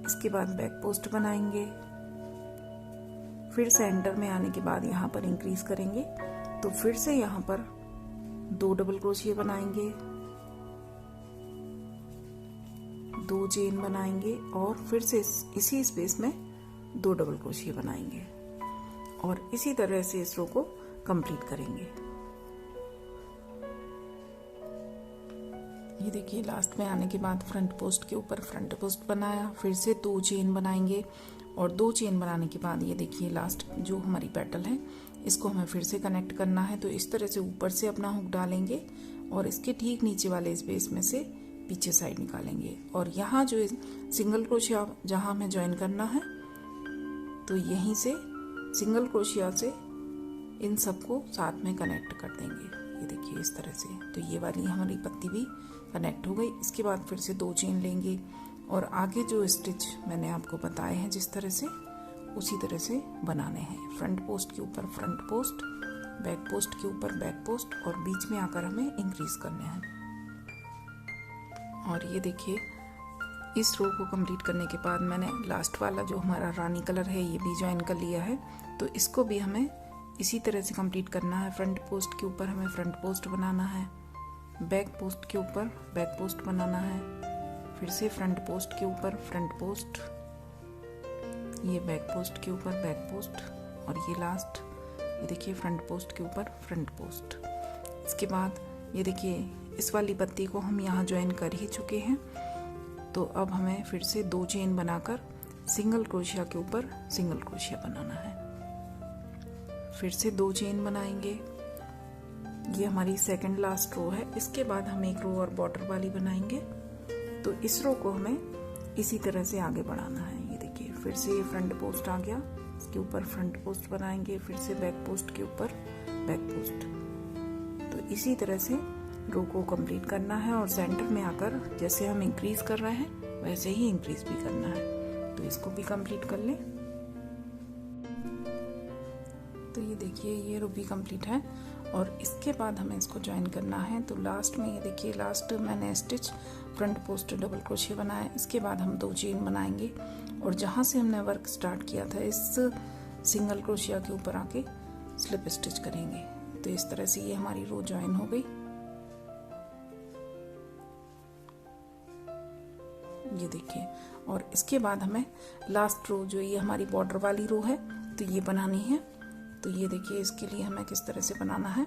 इसके बाद बैक पोस्ट बनाएंगे, फिर सेंटर में आने के बाद यहाँ पर इंक्रीज करेंगे। तो फिर से यहाँ पर 2 डबल क्रोशिया बनाएंगे, 2 चेन बनाएंगे और फिर से इसी स्पेस में 2 डबल क्रोशिया बनाएंगे और इसी तरह से इस रो को कंप्लीट करेंगे। ये देखिए, लास्ट में आने के बाद फ्रंट पोस्ट के ऊपर फ्रंट पोस्ट बनाया, फिर से 2 चेन बनाएंगे और 2 चेन बनाने के बाद ये देखिए, लास्ट जो हमारी पेटल है, इसको हमें फिर से कनेक्ट करना है। तो इस तरह से ऊपर से अपना हुक डालेंगे और इसके ठीक नीचे वाले स्पेस में से पीछे साइड निकालेंगे। और यहाँ जो सिंगल क्रोशिया जहाँ हमें ज्वाइन करना है, तो यहीं से सिंगल क्रोशिया से इन सबको साथ में कनेक्ट कर देंगे। ये देखिए, इस तरह से। तो ये वाली हमारी पत्ती भी कनेक्ट हो गई। इसके बाद फिर से 2 चेन लेंगे और आगे जो स्टिच मैंने आपको बताए हैं जिस तरह से, उसी तरह से बनाने हैं। फ्रंट पोस्ट के ऊपर फ्रंट पोस्ट, बैक पोस्ट के ऊपर बैक पोस्ट और बीच में आकर हमें इंक्रीज करने हैं। और ये देखिए, इस रो को कंप्लीट करने के बाद मैंने लास्ट वाला जो हमारा रानी कलर है, ये भी ज्वाइन कर लिया है। तो इसको भी हमें इसी तरह से कंप्लीट करना है। फ्रंट पोस्ट के ऊपर हमें फ्रंट पोस्ट बनाना है, बैक पोस्ट के ऊपर बैक पोस्ट बनाना है, फिर से फ्रंट पोस्ट के ऊपर फ्रंट पोस्ट, ये बैक पोस्ट के ऊपर बैक पोस्ट और ये लास्ट, ये देखिए, फ्रंट पोस्ट के ऊपर फ्रंट पोस्ट। इसके बाद ये देखिए, इस वाली पत्ती को हम यहाँ ज्वाइन कर ही चुके हैं। तो अब हमें फिर से 2 चेन बनाकर सिंगल क्रोशिया के ऊपर सिंगल क्रोशिया बनाना है। फिर से 2 चेन बनाएंगे, ये हमारी सेकंड लास्ट रो है। इसके बाद हम एक रो और बॉर्डर वाली बनाएंगे। तो इस रो को हमें इसी तरह से आगे बढ़ाना है। ये देखिए, फिर से ये फ्रंट पोस्ट आ गया, इसके ऊपर फ्रंट पोस्ट बनाएंगे, फिर से बैक पोस्ट के ऊपर बैक पोस्ट। तो इसी तरह से रो को कंप्लीट करना है और सेंटर में आकर जैसे हम इंक्रीज कर रहे हैं वैसे ही इंक्रीज भी करना है। तो इसको भी कंप्लीट कर लें। तो ये देखिए, ये रो भी कंप्लीट है और इसके बाद हमें इसको ज्वाइन करना है। तो लास्ट में ये देखिए, लास्ट मैंने stitch front post double crochet बनाया। इसके बाद हम 2 चेन बनाएंगे और जहाँ से हमने वर्क स्टार्ट किया था, इस सिंगल क्रोशिया के ऊपर आके स्लिप स्टिच करेंगे। तो इस तरह से ये हमारी रो ज्वाइन हो गई। ये देखिए, और इसके बाद हमें लास्ट रो जो ये हमारी बॉर्डर वाली रो है, तो ये बनानी है। तो ये देखिए, इसके लिए हमें किस तरह से बनाना है।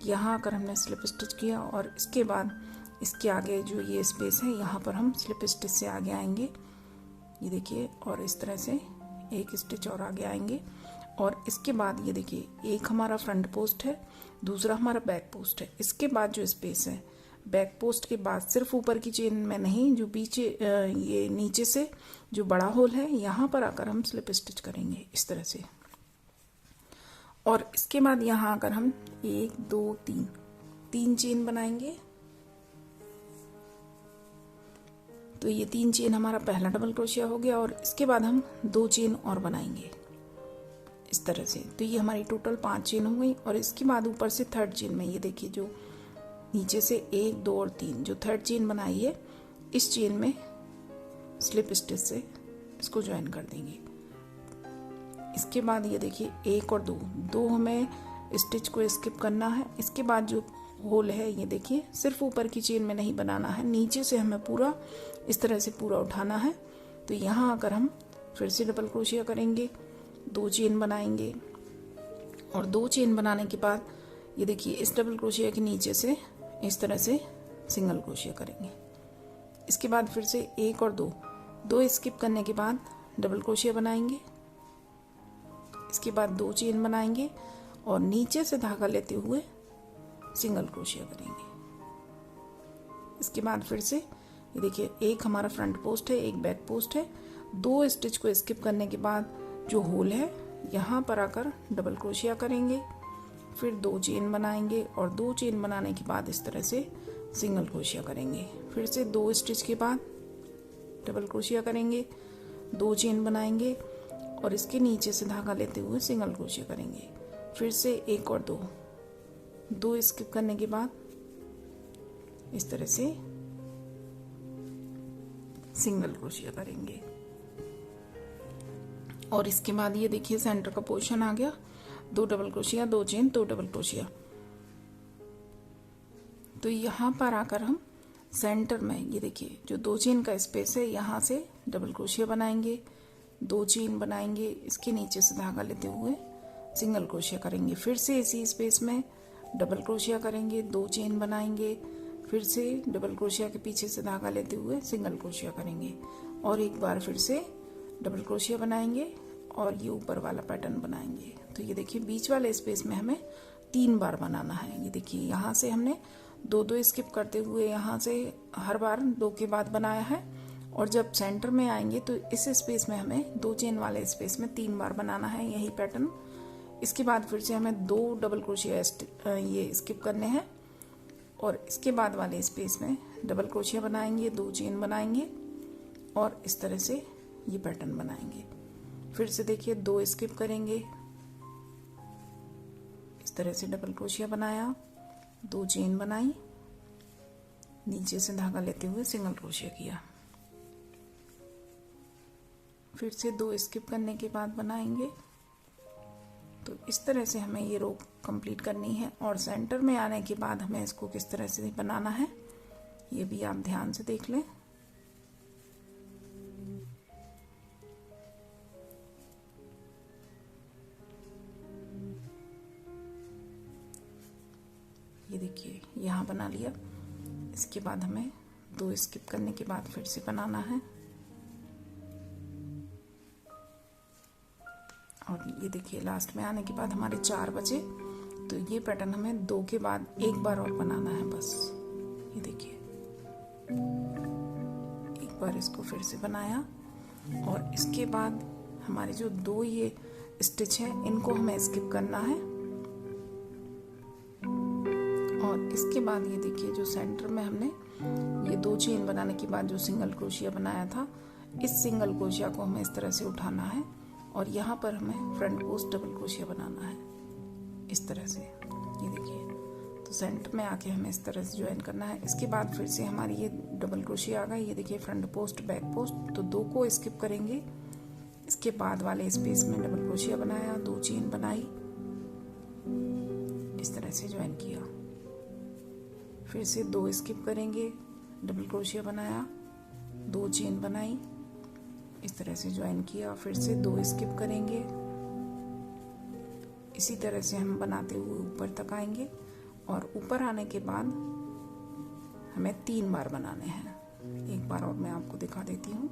यहाँ आकर हमने स्लिप स्टिच किया और इसके बाद इसके आगे जो ये स्पेस है, यहाँ पर हम स्लिप स्टिच से आगे आएंगे। ये देखिए, और इस तरह से एक स्टिच और आगे आएंगे। और इसके बाद ये देखिए, एक हमारा फ्रंट पोस्ट है, दूसरा हमारा बैक पोस्ट है। इसके बाद जो स्पेस है बैक पोस्ट के बाद सिर्फ ऊपर की चेन में नहीं, जो पीछे ये नीचे से जो बड़ा होल है यहाँ पर आकर हम स्लिप स्टिच करेंगे इस तरह से। और इसके बाद यहाँ आकर हम 1 2 3 चेन बनाएंगे। तो ये 3 चेन हमारा पहला डबल क्रोशिया हो गया। और इसके बाद हम 2 चेन और बनाएंगे इस तरह से। तो ये हमारी टोटल 5 चेन हो गई। और इसके बाद ऊपर से थर्ड चेन में ये देखिए जो नीचे से 1 2 और 3 जो थर्ड चेन बनाई है, इस चेन में स्लिप स्टिच से इसको ज्वाइन कर देंगे। इसके बाद ये देखिए 1 और 2 हमें स्टिच को स्किप करना है। इसके बाद जो होल है ये देखिए सिर्फ ऊपर की चेन में नहीं बनाना है, नीचे से हमें पूरा इस तरह से पूरा उठाना है। तो यहाँ आकर हम फिर से डबल क्रोशिया करेंगे, 2 चेन बनाएंगे। और 2 चेन बनाने के बाद ये देखिए इस डबल क्रोशिया के नीचे से इस तरह से सिंगल क्रोशिया करेंगे। इसके बाद फिर से 1 और 2 स्किप करने के बाद डबल क्रोशिया बनाएंगे। इसके बाद 2 चेन बनाएंगे और नीचे से धागा लेते हुए सिंगल क्रोशिया करेंगे। इसके बाद फिर से ये देखिए एक हमारा फ्रंट पोस्ट है, एक बैक पोस्ट है। 2 स्टिच को स्किप करने के बाद जो होल है यहाँ पर आकर डबल क्रोशिया करेंगे, फिर 2 चेन बनाएंगे और 2 चेन बनाने के बाद इस तरह से सिंगल क्रोशिया करेंगे। फिर से 2 स्टिच के बाद डबल क्रोशिया करेंगे, 2 चेन बनाएंगे और इसके नीचे से धागा लेते हुए सिंगल क्रोशिया करेंगे। फिर से 1 और 2 स्किप करने के बाद इस तरह से सिंगल क्रोशिया करेंगे। और इसके बाद ये देखिए सेंटर का पोर्शन आ गया, 2 double crochet, 2 chain, 2 double crochet. तो यहाँ पर आकर हम सेंटर में ये देखिए जो 2 चेन का स्पेस है यहाँ से डबल क्रोशिया बनाएंगे, 2 चेन बनाएंगे, इसके नीचे से धागा लेते हुए सिंगल क्रोशिया करेंगे। फिर से इसी स्पेस में डबल क्रोशिया करेंगे, 2 चेन बनाएंगे, फिर से डबल क्रोशिया के पीछे से धागा लेते हुए सिंगल क्रोशिया करेंगे और एक बार फिर से डबल क्रोशिया बनाएंगे और ये ऊपर वाला पैटर्न बनाएंगे। तो ये देखिए बीच वाले स्पेस में हमें 3 बार बनाना है। ये देखिए यहाँ से हमने 2 स्किप करते हुए यहाँ से हर बार 2 के बाद बनाया है और जब सेंटर में आएंगे तो इस स्पेस में हमें 2 चेन वाले स्पेस में 3 बार बनाना है यही पैटर्न। इसके बाद फिर से हमें 2 डबल क्रोशिया ये स्किप करने हैं और इसके बाद वाले स्पेस में डबल क्रोशिया बनाएंगे, 2 चेन बनाएंगे और इस तरह से ये पैटर्न बनाएंगे। फिर से देखिए 2 स्किप करेंगे, इस तरह से डबल क्रोशिया बनाया, 2 चेन बनाई, नीचे से धागा लेते हुए सिंगल क्रोशिया किया। फिर से 2 स्किप करने के बाद बनाएंगे। तो इस तरह से हमें ये रो कंप्लीट करनी है और सेंटर में आने के बाद हमें इसको किस तरह से बनाना है ये भी आप ध्यान से देख लें। ये देखिए यहाँ बना लिया। इसके बाद हमें 2 स्किप करने के बाद फिर से बनाना है और ये देखिए लास्ट में आने के बाद हमारे 4 बचे। तो ये पैटर्न हमें 2 के बाद 1 बार और बनाना है बस। ये देखिए एक बार इसको फिर से बनाया और इसके बाद हमारे जो 2 ये स्टिच हैं इनको हमें स्किप करना है और इसके बाद ये देखिए जो सेंटर में हमने ये 2 चेन बनाने के बाद जो सिंगल क्रोशिया बनाया था, इस सिंगल क्रोशिया को हमें इस तरह से उठाना है और यहाँ पर हमें फ्रंट पोस्ट डबल क्रोशिया बनाना है इस तरह से। ये देखिए तो सेंटर में आके हमें इस तरह से ज्वाइन करना है। इसके बाद फिर से हमारी ये डबल क्रोशिया आ गई। ये देखिए फ्रंट पोस्ट बैक पोस्ट, तो 2 को स्किप करेंगे। इसके बाद वाले स्पेस में डबल क्रोशिया बनाया, 2 चेन बनाई, इस तरह से ज्वाइन किया। फिर से 2 स्किप करेंगे, डबल क्रोशिया बनाया, 2 चेन बनाई, इस तरह से ज्वाइन किया। फिर से 2 स्किप करेंगे, इसी तरह से हम बनाते हुए ऊपर तक आएंगे और ऊपर आने के बाद हमें 3 बार बनाने हैं। एक बार और मैं आपको दिखा देती हूँ।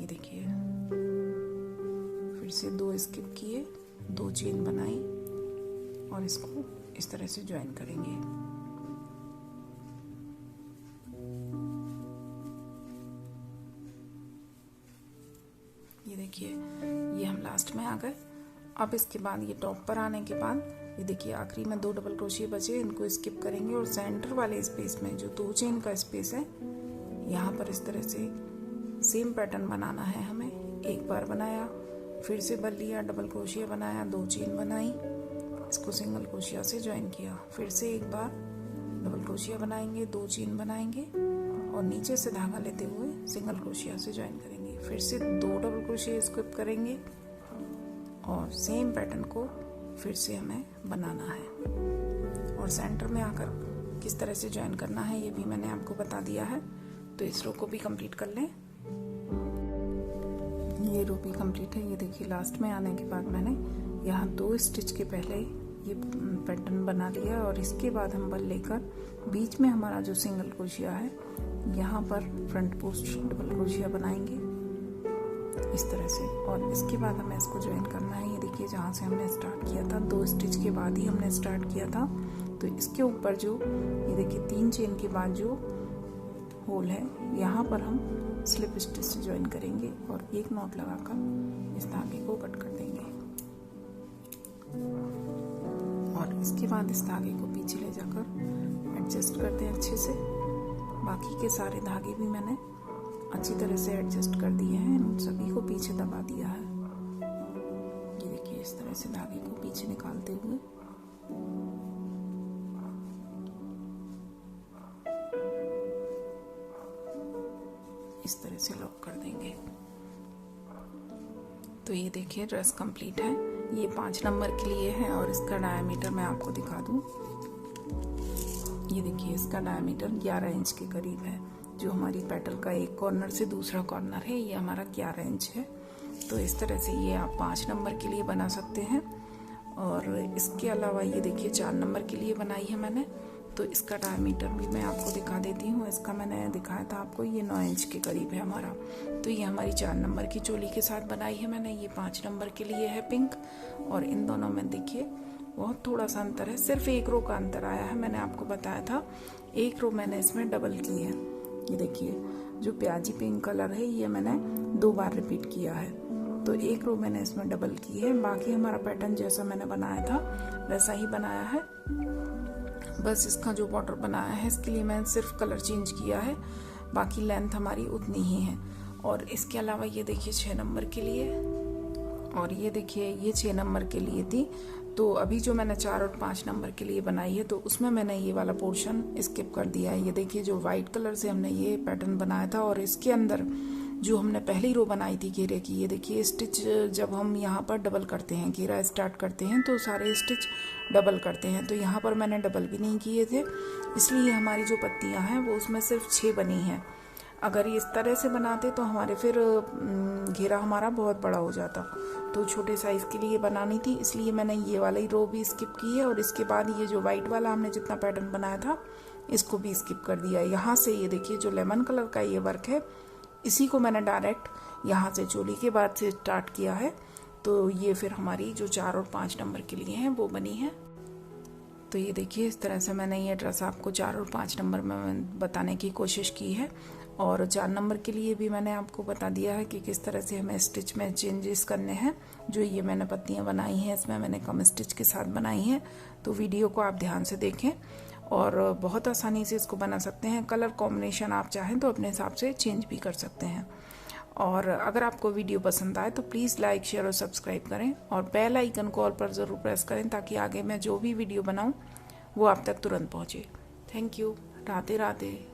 ये देखिए फिर से 2 स्किप किए, 2 चेन बनाई और इसको इस तरह से ज्वाइन करेंगे। आ गए। अब इसके बाद ये टॉप पर आने के बाद ये देखिए आखिरी में 2 डबल क्रोशिया बचे, इनको स्किप करेंगे और सेंटर वाले स्पेस में जो 2 चेन का स्पेस है यहाँ पर इस तरह से सेम पैटर्न बनाना है हमें। एक बार बनाया, फिर से भर लिया, डबल क्रोशिया बनाया, 2 चेन बनाई, इसको सिंगल क्रोशिया से ज्वाइन किया, फिर से एक बार डबल क्रोशिया बनाएंगे, 2 चेन बनाएंगे और नीचे से धागा लेते हुए सिंगल क्रोशिया से ज्वाइन करेंगे, फिर से 2 डबल क्रोशिया स्किप करेंगे और सेम पैटर्न को फिर से हमें बनाना है। और सेंटर में आकर किस तरह से ज्वाइन करना है ये भी मैंने आपको बता दिया है। तो इस रो को भी कंप्लीट कर लें। ये रो भी कंप्लीट है। ये देखिए लास्ट में आने के बाद मैंने यहाँ 2 स्टिच के पहले ये पैटर्न बना लिया और इसके बाद हम बल लेकर बीच में हमारा जो सिंगल क्रोशिया है यहाँ पर फ्रंट पोस्ट डबल क्रोशिया बनाएंगे इस तरह से। और इसके बाद हमें इसको ज्वाइन करना है। ये देखिए जहाँ से हमने स्टार्ट किया था 2 स्टिच के बाद ही हमने स्टार्ट किया था, तो इसके ऊपर जो ये देखिए 3 चेन के बाद जो होल है यहाँ पर हम स्लिप स्टिच से ज्वाइन करेंगे और एक नॉट लगाकर इस धागे को कट कर देंगे और इसके बाद इस धागे को पीछे ले जाकर एडजस्ट करते हैं अच्छे से। बाकी के सारे धागे भी मैंने अच्छी तरह से एडजस्ट कर दिए हैं, इन सभी को पीछे दबा दिया है। ये देखिए इस तरह से धागे को पीछे निकालते हुए इस तरह से लॉक कर देंगे। तो ये देखिए ड्रेस कंप्लीट है। ये 5 नंबर के लिए है और इसका डायमीटर मैं आपको दिखा दूं। ये देखिए इसका डायमीटर 11 इंच के करीब है। जो हमारी पेटल का एक कॉर्नर से दूसरा कॉर्नर है ये हमारा 11 इंच है। तो इस तरह से ये आप 5 नंबर के लिए बना सकते हैं। और इसके अलावा ये देखिए 4 नंबर के लिए बनाई है मैंने, तो इसका डायमीटर भी मैं आपको दिखा देती हूँ। इसका मैंने दिखाया था आपको, ये 9 इंच के करीब है हमारा। तो ये हमारी 4 नंबर की चोली के साथ बनाई है मैंने। ये 5 नंबर के लिए है पिंक, और इन दोनों में देखिए बहुत थोड़ा सा अंतर है, सिर्फ 1 रो का अंतर आया है। मैंने आपको बताया था 1 रो मैंने इसमें डबल की है। ये देखिए जो प्याजी पिंक कलर है ये मैंने 2 बार रिपीट किया है, तो 1 रो मैंने इसमें डबल की है। बाकी हमारा पैटर्न जैसा मैंने बनाया था वैसा ही बनाया है। बस इसका जो बॉर्डर बनाया है इसके लिए मैंने सिर्फ कलर चेंज किया है, बाकी लेंथ हमारी उतनी ही है। और इसके अलावा ये देखिए 6 नंबर के लिए, और ये देखिए ये 6 नंबर के लिए थी। तो अभी जो मैंने 4 और 5 नंबर के लिए बनाई है तो उसमें मैंने ये वाला पोर्शन स्किप कर दिया है। ये देखिए जो व्हाइट कलर से हमने ये पैटर्न बनाया था और इसके अंदर जो हमने पहली रो बनाई थी घेरे की, ये देखिए स्टिच जब हम यहाँ पर डबल करते हैं, घेरा स्टार्ट करते हैं तो सारे स्टिच डबल करते हैं। तो यहाँ पर मैंने डबल भी नहीं किए थे, इसलिए हमारी जो पत्तियाँ हैं वो उसमें सिर्फ 6 बनी हैं। अगर इस तरह से बनाते तो हमारे फिर घेरा हमारा बहुत बड़ा हो जाता, तो छोटे साइज़ के लिए बनानी थी, इसलिए मैंने ये वाली रो भी स्किप की है। और इसके बाद ये जो वाइट वाला हमने जितना पैटर्न बनाया था इसको भी स्किप कर दिया। यहाँ से ये देखिए जो लेमन कलर का ये वर्क है इसी को मैंने डायरेक्ट यहाँ से चोली के बाद से स्टार्ट किया है। तो ये फिर हमारी जो 4 और 5 नंबर के लिए हैं वो बनी है। तो ये देखिए इस तरह से मैंने ये ड्रेस आपको 4 और 5 नंबर में बताने की कोशिश की है। और 4 नंबर के लिए भी मैंने आपको बता दिया है कि किस तरह से हमें स्टिच में चेंजेस करने हैं। जो ये मैंने पत्तियां बनाई हैं इसमें मैंने कम स्टिच के साथ बनाई हैं, तो वीडियो को आप ध्यान से देखें और बहुत आसानी से इसको बना सकते हैं। कलर कॉम्बिनेशन आप चाहें तो अपने हिसाब से चेंज भी कर सकते हैं। और अगर आपको वीडियो पसंद आए तो प्लीज़ लाइक शेयर और सब्सक्राइब करें और बेल आइकन को ऑल पर ज़रूर प्रेस करें ताकि आगे मैं जो भी वीडियो बनाऊं वो आप तक तुरंत पहुंचे। Thank you. राधे राधे।